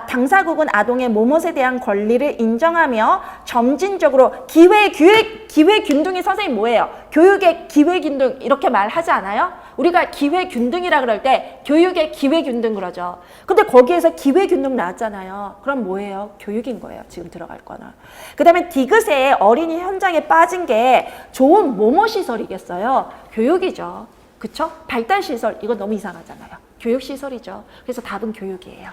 당사국은 아동의 뭐뭇에 대한 권리를 인정하며 점진적으로 기회균등이 선생님 뭐예요? 교육의 기회균등 이렇게 말하지 않아요? 우리가 기회균등이라 그럴 때 교육의 기회균등 그러죠. 근데 거기에서 기회균등 나왔잖아요. 그럼 뭐예요? 교육인 거예요. 지금 들어갈 거는. 그 다음에 디귿에 어린이 현장에 빠진 게 좋은 뭐뭐시설이겠어요? 교육이죠. 그쵸? 발달시설, 이거 너무 이상하잖아요. 교육시설이죠. 그래서 답은 교육이에요.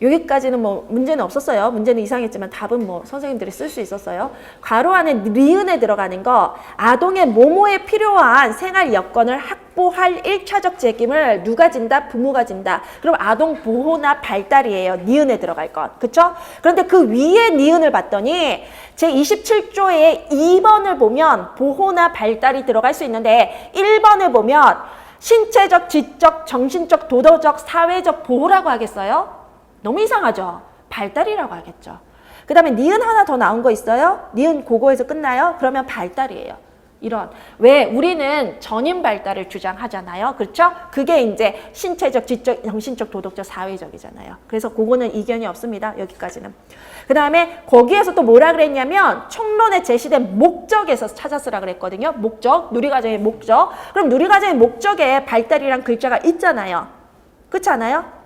여기까지는 뭐 문제는 없었어요. 문제는 이상했지만 답은 뭐 선생님들이 쓸 수 있었어요. 괄호 안에 리은에 들어가는 거 아동의 모모에 필요한 생활 여건을 확보할 1차적 책임을 누가 진다? 부모가 진다. 그럼 아동 보호나 발달이에요. 니은에 들어갈 것. 그쵸? 그런데 그 위에 니은을 봤더니 제27조의 2번을 보면 보호나 발달이 들어갈 수 있는데 1번을 보면 신체적, 지적, 정신적, 도덕적, 사회적 보호라고 하겠어요? 너무 이상하죠? 발달이라고 하겠죠. 그 다음에 니은 하나 더 나온 거 있어요? 니은 그거에서 끝나요? 그러면 발달이에요. 이런. 왜? 우리는 전인 발달을 주장하잖아요. 그렇죠? 그게 이제 신체적, 지적, 정신적, 도덕적, 사회적이잖아요. 그래서 그거는 이견이 없습니다. 여기까지는. 그 다음에 거기에서 또 뭐라 그랬냐면 총론에 제시된 목적에서 찾았으라 그랬거든요. 목적, 누리과정의 목적. 그럼 누리과정의 목적에 발달이란 글자가 있잖아요. 그렇지 않아요?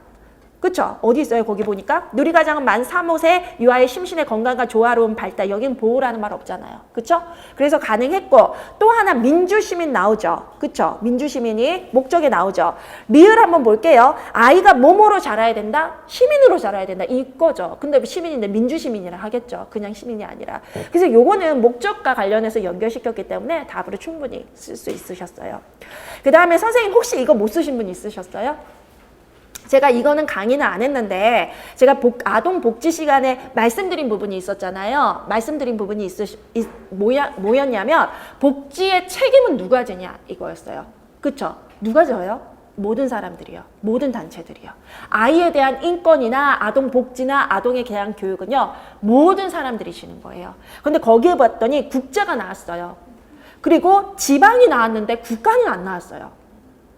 그쵸? 어디 있어요? 거기 보니까 누리과정은 만 3~5세 유아의 심신의 건강과 조화로운 발달. 여긴 보호라는 말 없잖아요. 그쵸? 그래서 가능했고 또 하나 민주시민 나오죠. 그쵸? 민주시민이 목적에 나오죠. 리을 한번 볼게요. 아이가 뭐뭐로 자라야 된다? 시민으로 자라야 된다. 이거죠. 근데 시민인데 민주시민이라 하겠죠. 그냥 시민이 아니라. 그래서 요거는 목적과 관련해서 연결시켰기 때문에 답으로 충분히 쓸 수 있으셨어요. 그 다음에 선생님 혹시 이거 못 쓰신 분 있으셨어요? 제가 이거는 강의는 안 했는데 제가 아동 복지 시간에 말씀드린 부분이 있었잖아요. 말씀드린 부분이 뭐였냐면 복지의 책임은 누가 지냐 이거였어요. 그쵸? 누가 져요? 모든 사람들이요. 모든 단체들이요. 아이에 대한 인권이나 아동 복지나 아동에 대한 교육은요. 모든 사람들이 지는 거예요. 근데 거기에 봤더니 국제가 나왔어요. 그리고 지방이 나왔는데 국가는 안 나왔어요.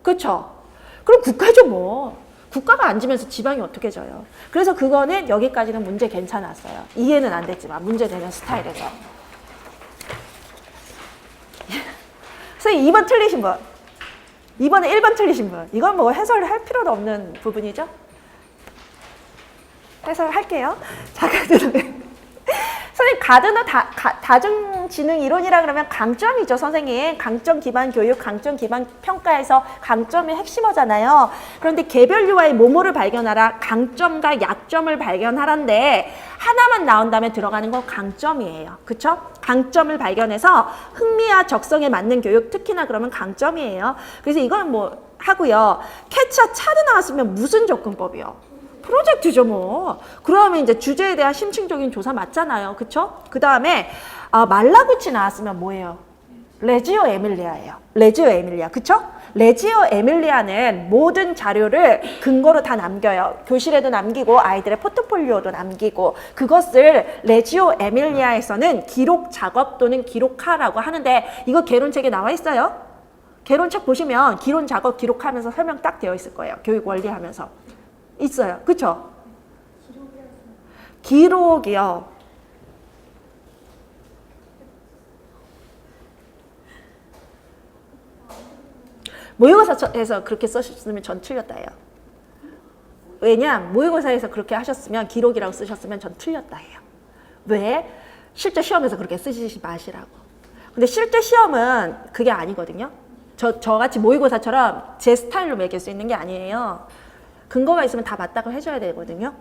그쵸? 그럼 국가죠 뭐. 국가가 안 지면서 지방이 어떻게 져요? 그래서 그거는 여기까지는 문제 괜찮았어요. 이해는 안 됐지만 문제 되는 스타일에서. 선생님 2번 틀리신 분. 이번에 1번 틀리신 분. 이건 뭐 해설할 필요도 없는 부분이죠. 해설할게요. 자, 선생님, 가드너 다중지능 이론이라 그러면 강점이죠, 선생님. 강점 기반 교육, 강점 기반 평가에서 강점이 핵심어잖아요. 그런데 개별 유아의 모모를 발견하라, 강점과 약점을 발견하란데 하나만 나온다면 들어가는 건 강점이에요. 그쵸? 강점을 발견해서 흥미와 적성에 맞는 교육, 특히나 그러면 강점이에요. 그래서 이건 뭐 하고요. 캡차 차드 나왔으면 무슨 접근법이요? 프로젝트죠 뭐. 그러면 이제 주제에 대한 심층적인 조사 맞잖아요. 그쵸? 그 다음에 말라구치 나왔으면 뭐예요? 레지오 에밀리아예요. 레지오 에밀리아. 그쵸? 레지오 에밀리아는 모든 자료를 근거로 다 남겨요. 교실에도 남기고 아이들의 포트폴리오도 남기고, 그것을 레지오 에밀리아에서는 기록 작업 또는 기록하라고 하는데, 이거 개론책에 나와 있어요. 개론책 보시면 기론 작업 기록하면서 설명 딱 되어 있을 거예요. 교육 원리 하면서. 있어요. 그쵸? 기록이요. 모의고사에서 그렇게 쓰셨으면 전 틀렸다 해요. 왜냐? 모의고사에서 그렇게 하셨으면, 기록이라고 쓰셨으면 전 틀렸다 해요. 왜? 실제 시험에서 그렇게 쓰시지 마시라고. 근데 실제 시험은 그게 아니거든요. 저같이 모의고사처럼 제 스타일로 매길 수 있는 게 아니에요. 근거가 있으면 다 맞다고 해줘야 되거든요.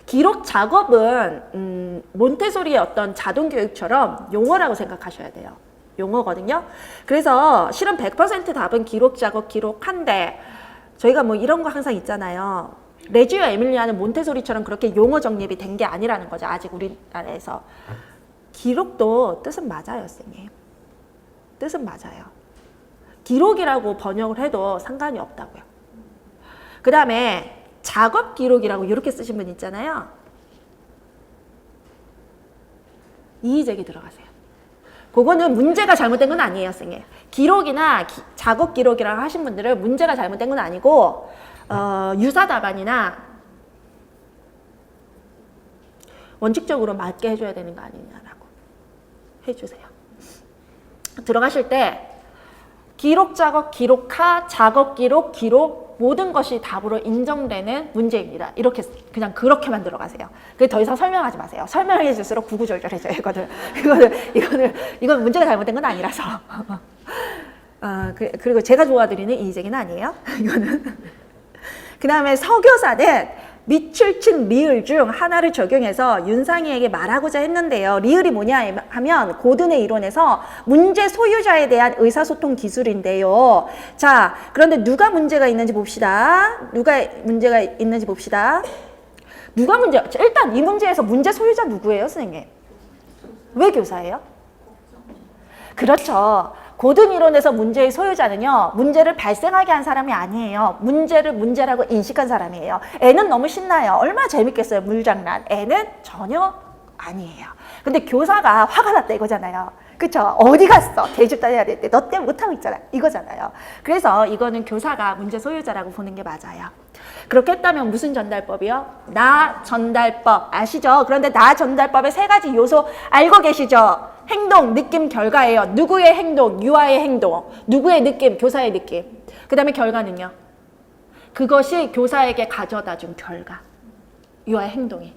기록 작업은 몬테소리의 어떤 자동교육처럼 용어라고 생각하셔야 돼요. 용어거든요. 그래서 실은 100% 답은 기록 작업 기록한데, 저희가 뭐 이런 거 항상 있잖아요. 레지오 에밀리아는 몬테소리처럼 그렇게 용어 정립이 된 게 아니라는 거죠. 아직 우리나라에서. 기록도 뜻은 맞아요, 선생님. 뜻은 맞아요. 기록이라고 번역을 해도 상관이 없다고요. 그 다음에 작업 기록이라고 이렇게 쓰신 분 있잖아요. 이의제기 들어가세요. 그거는 문제가 잘못된 건 아니에요, 선생님. 기록이나 작업 기록이라고 하신 분들은 문제가 잘못된 건 아니고, 유사 답안이나 원칙적으로 맞게 해줘야 되는 거 아니냐라고 해주세요. 들어가실 때 기록 작업 기록하 작업 기록 기록 모든 것이 답으로 인정되는 문제입니다. 이렇게 그냥 그렇게만 들어가세요. 그게 더 이상 설명하지 마세요. 설명해 줄수록 구구절절해져요. 이건 문제가 잘못된 건 아니라서. 그리고 제가 좋아드리는 이의제기는 아니에요. 이거는. 그 다음에 서교사는 밑줄친 리을 중 하나를 적용해서 윤상희에게 말하고자 했는데요. 리을이 뭐냐 하면 고든의 이론에서 문제 소유자에 대한 의사소통 기술인데요. 자, 그런데 누가 문제가 있는지 봅시다. 누가 문제가 있는지 봅시다. 누가 문제? 일단 이 문제에서 문제 소유자 누구예요, 선생님? 왜 교사예요? 그렇죠. 고든 이론에서 문제의 소유자는요, 문제를 발생하게 한 사람이 아니에요. 문제를 문제라고 인식한 사람이에요. 애는 너무 신나요. 얼마나 재밌겠어요, 물장난. 애는 전혀 아니에요. 근데 교사가 화가 났다 이거잖아요. 그쵸? 어디 갔어? 대집단 해야 될 때 너 때문에 못하고 있잖아. 이거잖아요. 그래서 이거는 교사가 문제 소유자라고 보는 게 맞아요. 그렇게 했다면 무슨 전달법이요? 나 전달법 아시죠? 그런데 나 전달법의 세 가지 요소 알고 계시죠? 행동, 느낌, 결과예요. 누구의 행동, 유아의 행동. 누구의 느낌, 교사의 느낌. 그 다음에 결과는요. 그것이 교사에게 가져다 준 결과. 유아의 행동이.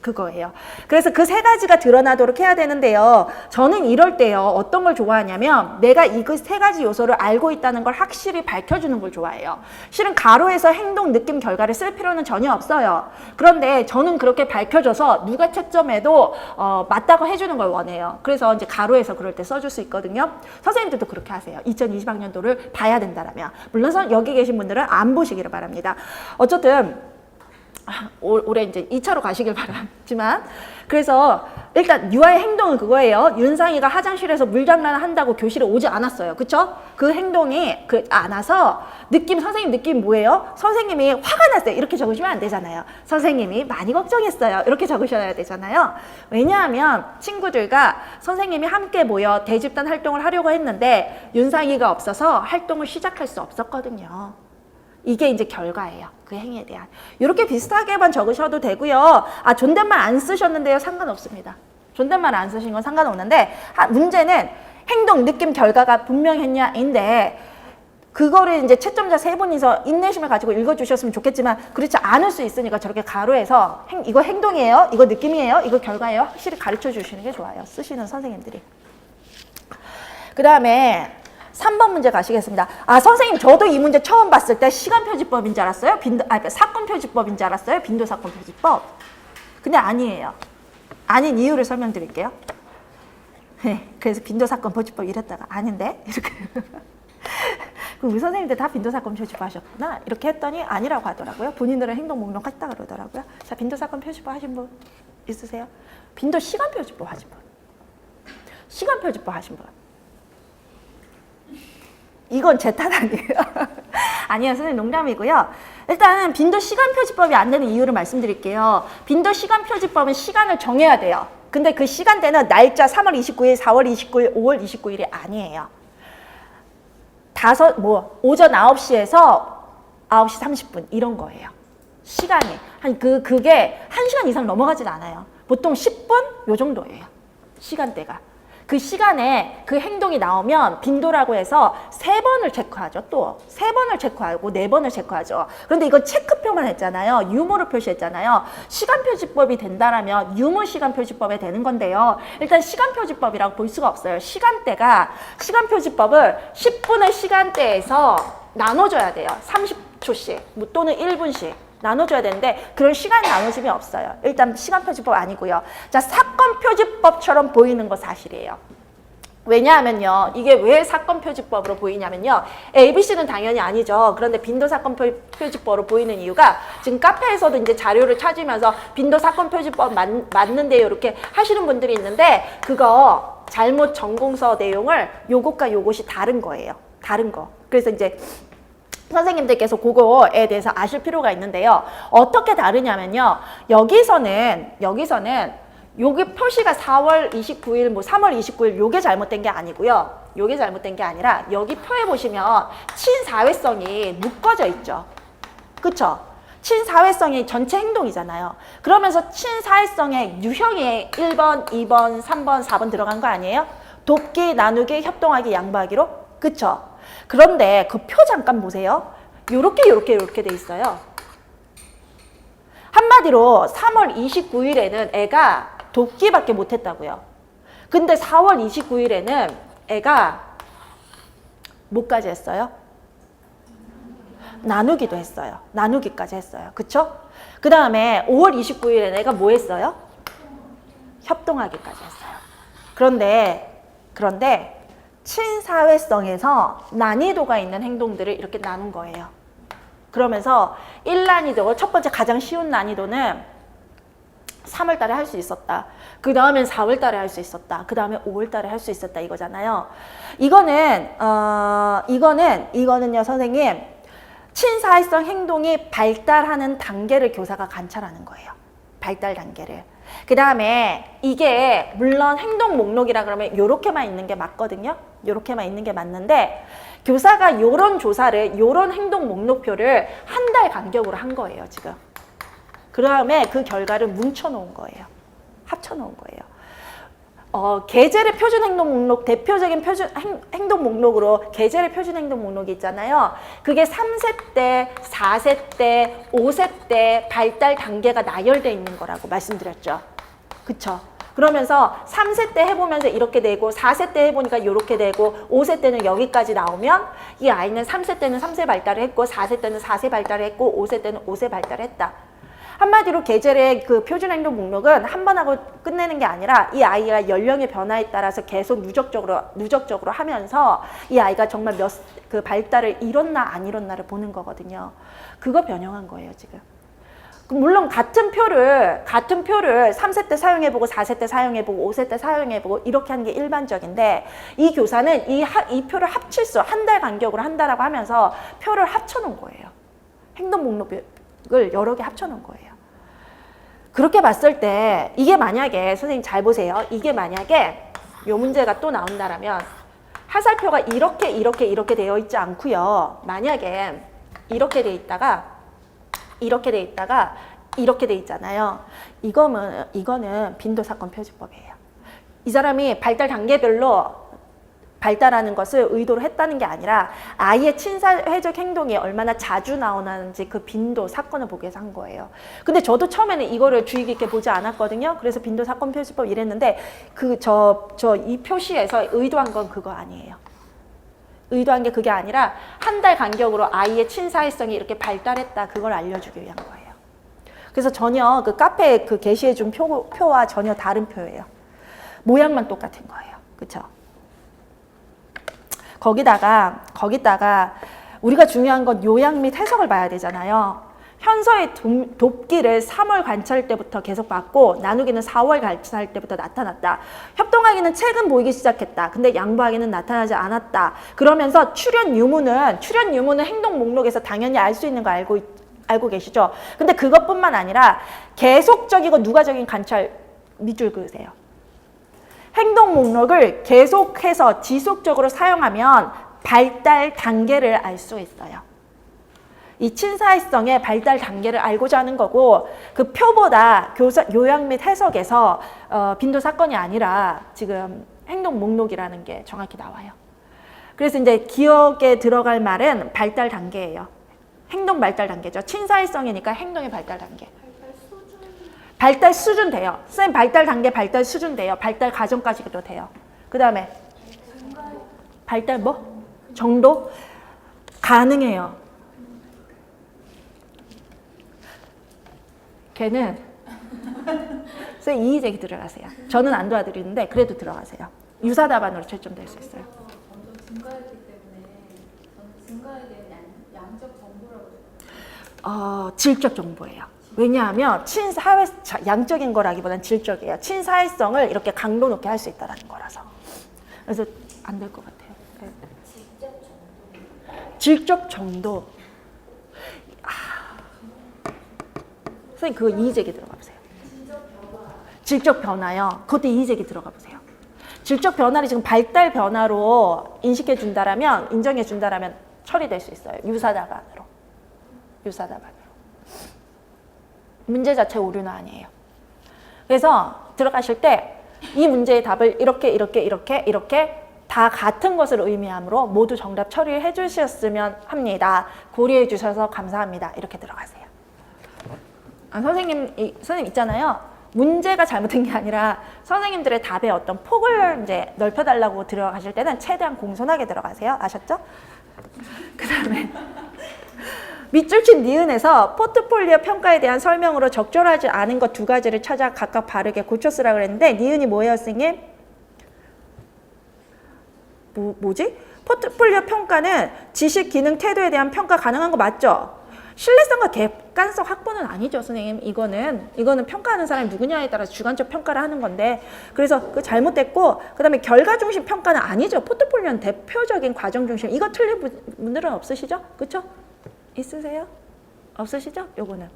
그거예요. 그래서 그 세 가지가 드러나도록 해야 되는데요. 저는 이럴 때요. 어떤 걸 좋아하냐면 내가 이 세 가지 요소를 알고 있다는 걸 확실히 밝혀주는 걸 좋아해요. 실은 가로에서 행동, 느낌, 결과를 쓸 필요는 전혀 없어요. 그런데 저는 그렇게 밝혀줘서 누가 채점해도 맞다고 해주는 걸 원해요. 그래서 이제 가로에서 그럴 때 써줄 수 있거든요. 선생님들도 그렇게 하세요. 2020학년도를 봐야 된다라면. 물론 여기 계신 분들은 안 보시기를 바랍니다. 어쨌든 올해 이제 2차로 가시길 바라지만, 그래서 일단 유아의 행동은 그거예요. 윤상이가 화장실에서 물장난을 한다고 교실에 오지 않았어요. 그쵸? 그 행동이 안 와서 느낌, 선생님 느낌 뭐예요? 선생님이 화가 났어요. 이렇게 적으시면 안 되잖아요. 선생님이 많이 걱정했어요. 이렇게 적으셔야 되잖아요. 왜냐하면 친구들과 선생님이 함께 모여 대집단 활동을 하려고 했는데 윤상이가 없어서 활동을 시작할 수 없었거든요. 이게 이제 결과예요. 그 행위에 대한. 이렇게 비슷하게만 적으셔도 되고요. 존댓말 안 쓰셨는데요. 상관없습니다. 존댓말 안 쓰신 건 상관없는데 문제는 행동, 느낌, 결과가 분명했냐인데 그거를 이제 채점자 세 분이서 인내심을 가지고 읽어주셨으면 좋겠지만 그렇지 않을 수 있으니까 저렇게 가로해서 이거 행동이에요, 이거 느낌이에요, 이거 결과예요 확실히 가르쳐 주시는 게 좋아요. 쓰시는 선생님들이. 그 다음에 3번 문제 가시겠습니다. 아 선생님 저도 이 문제 처음 봤을 때 시간표지법인 줄 알았어요. 사건표지법인 줄 알았어요. 빈도사건표지법. 근데 아니에요. 아닌 이유를 설명드릴게요. 네, 그래서 빈도사건표지법 이랬다가 아닌데 이렇게 그럼 우리 선생님들 다 빈도사건표지법 하셨구나 이렇게 했더니 아니라고 하더라고요. 본인들은 행동 목록 했다 그러더라고요. 자 빈도사건표지법 하신 분 있으세요? 빈도시간표지법 하신 분, 시간표지법 하신 분. 이건 제 탓 아니에요. 아니요, 선생님 농담이고요. 일단 빈도 시간표지법이 안 되는 이유를 말씀드릴게요. 빈도 시간표지법은 시간을 정해야 돼요. 근데 그 시간대는 날짜 3월 29일, 4월 29일, 5월 29일이 아니에요. 오전 9시에서 9시 30분 이런 거예요. 시간이. 그게 1시간 이상 넘어가진 않아요. 보통 10분 요 정도예요. 시간대가. 그 시간에 그 행동이 나오면 빈도라고 해서 3번을 체크하죠. 또 3번을 체크하고 4번을 체크하죠. 그런데 이건 체크표만 했잖아요. 유무를 표시했잖아요. 시간표지법이 된다라면 유무 시간표지법에 되는 건데요. 일단 시간표지법이라고 볼 수가 없어요. 시간표지법을 10분의 시간대에서 나눠줘야 돼요. 30초씩 또는 1분씩. 나눠줘야 되는데 그런 시간 나눠짐이 없어요. 일단 시간표지법 아니고요. 자, 사건표지법처럼 보이는 거 사실이에요. 왜냐하면요. 이게 왜 사건표지법으로 보이냐면요. ABC는 당연히 아니죠. 그런데 빈도사건표지법으로 보이는 이유가 지금 카페에서도 이제 자료를 찾으면서 빈도사건표지법 맞는데요. 이렇게 하시는 분들이 있는데 그거 잘못 전공서 내용을 요것과 요것이 다른 거예요. 다른 거. 그래서 이제 선생님들께서 그거에 대해서 아실 필요가 있는데요. 어떻게 다르냐면요. 여기서는 여기 표시가 4월 29일, 3월 29일 요게 잘못된 게 아니고요. 요게 잘못된 게 아니라 여기 표에 보시면 친사회성이 묶어져 있죠. 그쵸? 친사회성이 전체 행동이잖아요. 그러면서 친사회성의 유형이 1번, 2번, 3번, 4번 들어간 거 아니에요? 돕기, 나누기, 협동하기, 양보하기로? 그쵸? 그런데 그 표 잠깐 보세요. 요렇게 돼 있어요. 한마디로 3월 29일에는 애가 돕기밖에 못했다고요. 근데 4월 29일에는 애가 뭐까지 했어요? 나누기도 했어요. 나누기까지 했어요. 그쵸? 그 다음에 5월 29일에는 애가 뭐 했어요? 협동하기까지 했어요. 그런데 친사회성에서 난이도가 있는 행동들을 이렇게 나눈 거예요. 그러면서 1난이도, 첫 번째 가장 쉬운 난이도는 3월 달에 할 수 있었다. 그 다음엔 4월 달에 할 수 있었다. 그 다음에 5월 달에 할 수 있었다. 이거잖아요. 이거는요, 선생님. 친사회성 행동이 발달하는 단계를 교사가 관찰하는 거예요. 발달 단계를. 그 다음에 이게 물론 행동 목록이라 그러면 요렇게만 있는 게 맞거든요. 요렇게만 있는 게 맞는데 교사가 요런 조사를, 요런 행동 목록표를 한 달 간격으로 한 거예요, 지금. 그 다음에 그 결과를 뭉쳐놓은 거예요. 합쳐놓은 거예요. 계절의 표준 행동 목록, 대표적인 행동 목록으로 계절의 표준 행동 목록이 있잖아요. 그게 3세 때, 4세 때, 5세 때 발달 단계가 나열되어 있는 거라고 말씀드렸죠. 그쵸? 그러면서 3세 때 해보면서 이렇게 되고 4세 때 해보니까 이렇게 되고 5세 때는 여기까지 나오면 이 아이는 3세 때는 3세 발달을 했고 4세 때는 4세 발달을 했고 5세 때는 5세 발달을 했다. 한마디로 계절의 그 표준 행동 목록은 한 번 하고 끝내는 게 아니라 이 아이가 연령의 변화에 따라서 계속 누적적으로 하면서 이 아이가 정말 그 발달을 이뤘나 안 이뤘나를 보는 거거든요. 그거 변형한 거예요, 지금. 물론 같은 표를 3세 때 사용해보고 4세 때 사용해보고 5세 때 사용해보고 이렇게 하는 게 일반적인데 이 교사는 이 표를 합칠 수, 한 달 간격으로 한다라고 하면서 표를 합쳐놓은 거예요. 행동 목록을 여러 개 합쳐놓은 거예요. 그렇게 봤을 때 이게 만약에 선생님 잘 보세요. 이게 만약에 요 문제가 또 나온다라면 하살표가 이렇게 되어 있지 않고요. 만약에 이렇게 돼 있다가 이렇게 돼 있잖아요. 이거는 빈도사건 표지법이에요. 이 사람이 발달 단계별로 발달하는 것을 의도로 했다는 게 아니라 아이의 친사회적 행동이 얼마나 자주 나오는지 그 빈도 사건을 보기 위해서 한 거예요. 근데 저도 처음에는 이거를 주의 깊게 보지 않았거든요. 그래서 빈도 사건 표시법 이랬는데 이 표시에서 의도한 건 그거 아니에요. 의도한 게 그게 아니라 한 달 간격으로 아이의 친사회성이 이렇게 발달했다, 그걸 알려주기 위한 거예요. 그래서 전혀 그 카페에 그 게시해준 표와 전혀 다른 표예요. 모양만 똑같은 거예요. 그쵸? 거기다가 우리가 중요한 건 요약 및 해석을 봐야 되잖아요. 현서의 돕기를 3월 관찰 때부터 계속 봤고 나누기는 4월 관찰 때부터 나타났다. 협동하기는 최근 보이기 시작했다. 근데 양보하기는 나타나지 않았다. 그러면서 출연 유무는 행동 목록에서 당연히 알 수 있는 거 알고 계시죠? 근데 그것뿐만 아니라 계속적이고 누가적인 관찰 밑줄 그으세요. 행동 목록을 계속해서 지속적으로 사용하면 발달 단계를 알 수 있어요. 이 친사회성의 발달 단계를 알고자 하는 거고 그 표보다 요약 및 해석에서 빈도 사건이 아니라 지금 행동 목록이라는 게 정확히 나와요. 그래서 이제 기억에 들어갈 말은 발달 단계예요. 행동 발달 단계죠. 친사회성이니까 행동의 발달 단계. 발달 수준 돼요. 선생님 발달 단계, 발달 수준 돼요. 발달 과정까지도 돼요. 그 다음에 발달 뭐? 정도? 가능해요. 걔는 선생님 이의제기 들어가세요. 저는 안 도와드리는데 그래도 들어가세요. 유사 답안으로 채점될 수 있어요. 점점 증가했기 때문에 저는 증가에 대한 양적 정보라고 질적 정보예요. 왜냐하면 친사회 양적인 거라기보다는 질적이에요. 친사회성을 이렇게 강도 높게 할 수 있다는 거라서. 그래서 안 될 것 같아요. 네. 질적 정도. 선생님 그거 이의제기 들어가 보세요. 질적 변화요. 그것도 이의제기 들어가 보세요. 질적 변화를 지금 발달 변화로 인식해 준다라면, 인정해 준다라면 처리될 수 있어요. 유사 답안으로. 문제 자체 오류는 아니에요. 그래서 들어가실 때 이 문제의 답을 이렇게 다 같은 것을 의미하므로 모두 정답 처리해 주셨으면 합니다. 고려해 주셔서 감사합니다. 이렇게 들어가세요. 선생님 있잖아요. 문제가 잘못된 게 아니라 선생님들의 답의 어떤 폭을 이제 넓혀달라고 들어가실 때는 최대한 공손하게 들어가세요. 아셨죠? 그 다음에 밑줄 친 니은에서 포트폴리오 평가에 대한 설명으로 적절하지 않은 것 2가지를 찾아 각각 바르게 고쳐 쓰라고 그랬는데 니은이 뭐예요, 선생님? 뭐지? 포트폴리오 평가는 지식, 기능, 태도에 대한 평가 가능한 거 맞죠? 신뢰성과 객관성 확보는 아니죠, 선생님. 이거는 평가하는 사람이 누구냐에 따라서 주관적 평가를 하는 건데, 그래서 그 잘못됐고, 그 다음에 결과 중심 평가는 아니죠. 포트폴리오는 대표적인 과정 중심. 이거 틀린 분들은 없으시죠? 그쵸? 있으세요? 없으시죠? 요거는.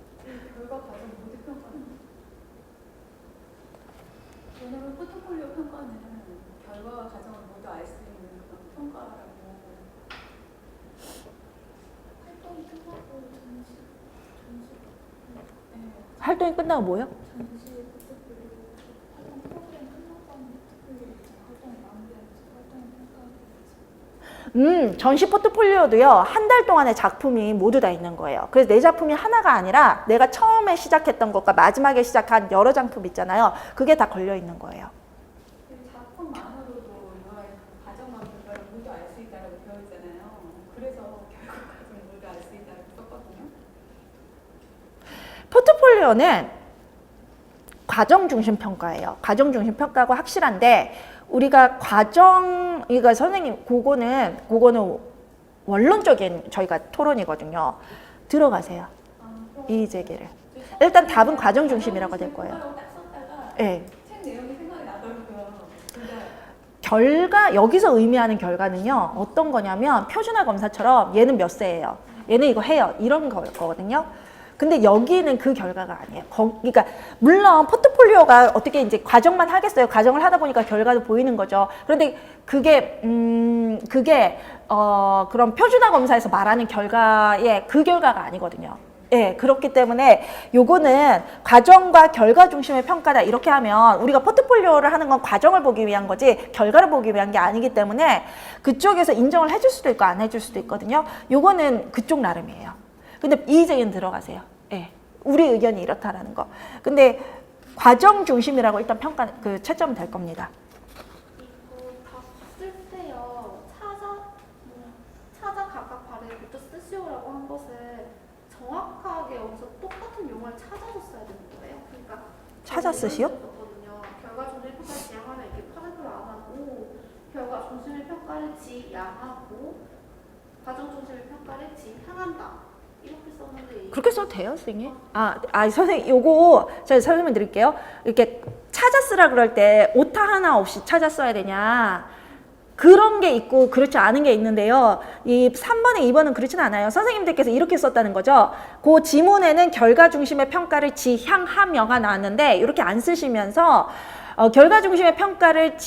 결과 과정 모두 평가는. 왜냐면 포트폴리오 평가는 결과 과정을 모두 알 수 있는 그런 평가라고. 활동이 끝나고 활동이 끝나고 뭐요? 전시 포트폴리오 활동 프로그램 끝나고 하는 포트폴리오 활동이 마무리하면서 활동을 평가하게 되죠. 전시 포트폴리오도요, 한 달 동안의 작품이 모두 다 있는 거예요. 그래서 내 작품이 하나가 아니라 내가 처음에 시작했던 것과 마지막에 시작한 여러 작품 있잖아요. 그게 다 걸려 있는 거예요. 작품만으로도 이와의 과정과 결과를 모두 알 수 있다고 되어 있잖아요. 그래서 결과 과정 모두 알 수 있다고 썼거든요. 포트폴리오는 과정 중심 평가예요. 과정 중심 평가가 확실한데 우리가 이거 선생님 그거는 원론적인 저희가 토론이거든요. 들어가세요. 이의 제기를. 일단 답은 과정 중심이라고 될 거예요. 네. 책 내용이 생각이 나더라고요. 결과, 여기서 의미하는 결과는요, 어떤 거냐면 표준화 검사처럼 얘는 몇 세예요. 얘는 이거 해요. 이런 거거든요. 근데 여기는 그 결과가 아니에요. 그러니까 물론 포트폴리오가 어떻게 이제 과정만 하겠어요. 과정을 하다 보니까 결과도 보이는 거죠. 그런데 그게 그런 표준화 검사에서 말하는 결과의 그 결과가 아니거든요. 예, 그렇기 때문에 요거는 과정과 결과 중심의 평가다 이렇게 하면 우리가 포트폴리오를 하는 건 과정을 보기 위한 거지 결과를 보기 위한 게 아니기 때문에 그쪽에서 인정을 해줄 수도 있고 안 해줄 수도 있거든요. 요거는 그쪽 나름이에요. 근데 이의제기는 들어가세요. 예, 우리 의견이 이렇다라는 거. 근데 과정 중심이라고 일단 평가 그 채점은 될 겁니다. 이거 다 봤을 때요. 찾아 각각 발음부터 쓰시오라고 한 것은 정확하게 여기서 똑같은 용어를 찾아서 써야 되는 거예요. 그러니까 찾아 쓰시오? 결과 중심의 평가를 지향하면 이렇게 퍼센트를 안 하고 결과 중심의 평가를 지향하고 과정 중심의 평가를 지향한다. 이렇게 썼는데 그렇게 써도 돼요, 선생님? 선생님, 요거 제가 설명 드릴게요. 이렇게 찾아 쓰라 그럴 때 오타 하나 없이 찾아 써야 되냐? 그런 게 있고 그렇지 않은 게 있는데요. 이 3번에 2번은 그렇진 않아요. 선생님들께서 이렇게 썼다는 거죠. 그 지문에는 결과 중심의 평가를 지향하며가 나왔는데 이렇게 안 쓰시면서 결과 중심의 평가를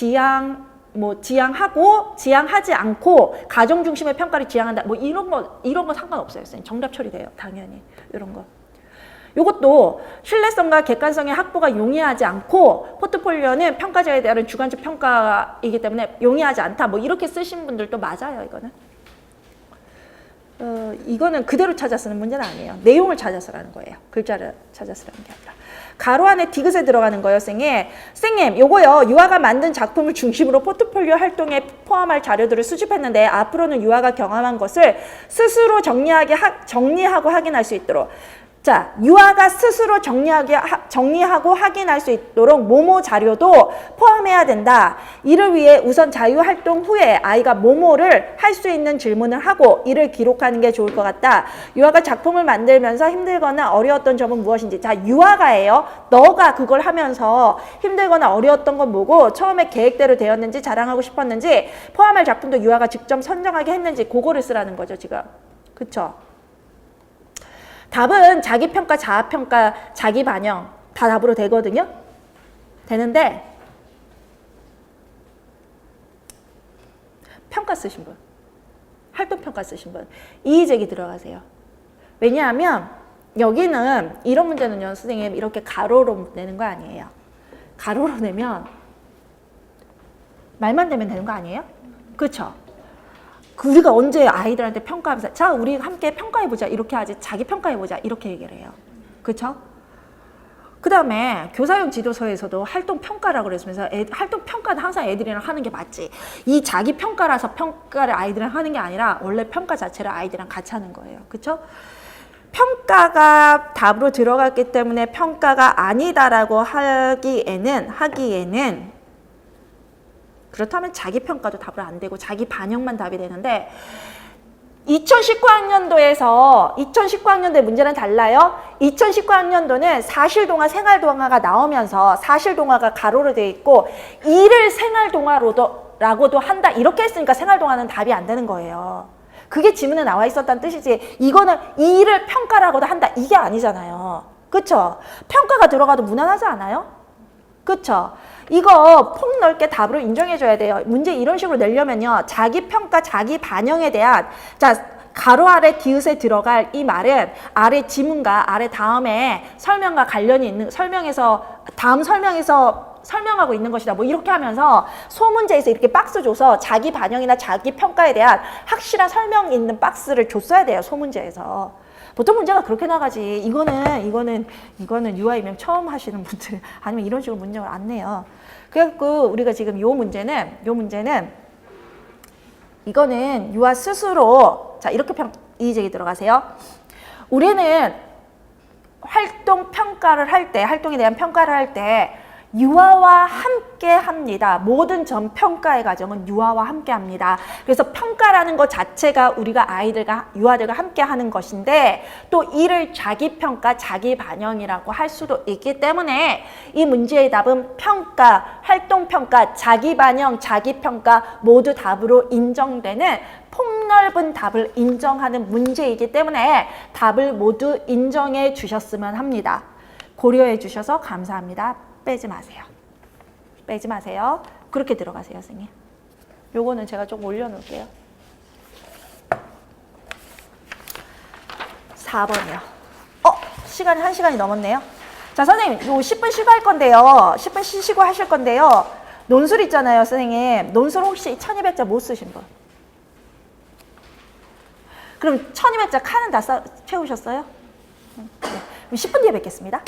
지향하고 지향하지 않고 가정 중심의 평가를 지향한다. 뭐 이런 거 상관없어요. 선생님. 정답 처리돼요. 당연히. 이런 거. 이것도 신뢰성과 객관성의 확보가 용이하지 않고 포트폴리오는 평가자에 대한 주관적 평가이기 때문에 용이하지 않다. 뭐 이렇게 쓰신 분들도 맞아요. 이거는 그대로 찾아 쓰는 문제는 아니에요. 내용을 찾아 쓰라는 거예요. 글자를 찾아 쓰라는 게 아니라. 가로 안에 디귿에 들어가는 거예요, 선생님. 요거요. 유아가 만든 작품을 중심으로 포트폴리오 활동에 포함할 자료들을 수집했는데 앞으로는 유아가 경험한 것을 스스로 정리하고 확인할 수 있도록. 자, 유아가 스스로 정리하고 확인할 수 있도록 모모 자료도 포함해야 된다. 이를 위해 우선 자유활동 후에 아이가 모모를 할 수 있는 질문을 하고 이를 기록하는 게 좋을 것 같다. 유아가 작품을 만들면서 힘들거나 어려웠던 점은 무엇인지. 자, 유아가예요. 너가 그걸 하면서 힘들거나 어려웠던 건 뭐고 처음에 계획대로 되었는지 자랑하고 싶었는지 포함할 작품도 유아가 직접 선정하게 했는지 그거를 쓰라는 거죠, 지금. 그쵸? 답은 자기평가, 자아평가, 자기반영 다 답으로 되거든요. 되는데 평가 쓰신 분, 활동평가 쓰신 분 이의제기 들어가세요. 왜냐하면 여기는 이런 문제는요. 선생님 이렇게 가로로 내는 거 아니에요. 가로로 내면 말만 되면 되는 거 아니에요? 그렇죠? 우리가 언제 아이들한테 평가하면서 자 우리 함께 평가해보자 이렇게 하지 자기 평가해보자 이렇게 얘기를 해요. 그렇죠? 그 다음에 교사용 지도서에서도 활동평가라고 그랬으면서 활동평가는 항상 애들이랑 하는 게 맞지. 이 자기 평가라서 평가를 아이들이랑 하는 게 아니라 원래 평가 자체를 아이들이랑 같이 하는 거예요. 그렇죠? 평가가 답으로 들어갔기 때문에 평가가 아니다라고 하기에는 그렇다면 자기 평가도 답으로 안 되고 자기 반영만 답이 되는데 2019학년도의 문제는 달라요. 2019학년도는 사실동화, 생활동화가 나오면서 사실동화가 가로로 되어 있고 일을 생활동화라고도 한다. 이렇게 했으니까 생활동화는 답이 안 되는 거예요. 그게 지문에 나와 있었다는 뜻이지. 이거는 이 일을 평가라고도 한다. 이게 아니잖아요. 그쵸? 평가가 들어가도 무난하지 않아요? 그쵸? 이거 폭넓게 답으로 인정해줘야 돼요. 문제 이런 식으로 내려면요. 자기평가, 자기반영에 대한 가로 아래 디귿에 들어갈 이 말은 아래 지문과 아래 다음에 설명과 관련이 있는 다음 설명에서 설명하고 있는 것이다. 뭐 이렇게 하면서 소문제에서 이렇게 박스 줘서 자기 반영이나 자기 평가에 대한 확실한 설명 있는 박스를 줬어야 돼요. 소문제에서. 보통 문제가 그렇게 나가지. 이거는 유아이면 처음 하시는 분들 아니면 이런 식으로 문제를 안 내요. 그래갖고 우리가 지금 요 문제는 이거는 유아 스스로 자 이렇게 이의제기 들어가세요. 우리는 활동에 대한 평가를 할 때 유아와 함께 합니다. 모든 점 평가의 과정은 유아와 함께 합니다. 그래서 평가라는 것 자체가 우리가 유아들과 함께 하는 것인데 또 이를 자기평가, 자기반영이라고 할 수도 있기 때문에 이 문제의 답은 평가, 활동평가, 자기반영, 자기평가 모두 답으로 인정되는 폭넓은 답을 인정하는 문제이기 때문에 답을 모두 인정해 주셨으면 합니다. 고려해 주셔서 감사합니다. 빼지 마세요. 그렇게 들어가세요, 선생님. 요거는 제가 좀 올려놓을게요. 4번이요. 시간이 1시간이 넘었네요. 자, 선생님, 요 10분 쉬고 할 건데요. 10분 쉬시고 하실 건데요. 논술 있잖아요, 선생님. 논술 혹시 1200자 못 쓰신 분? 그럼 1200자 칸은 다 채우셨어요? 네. 그럼 10분 뒤에 뵙겠습니다.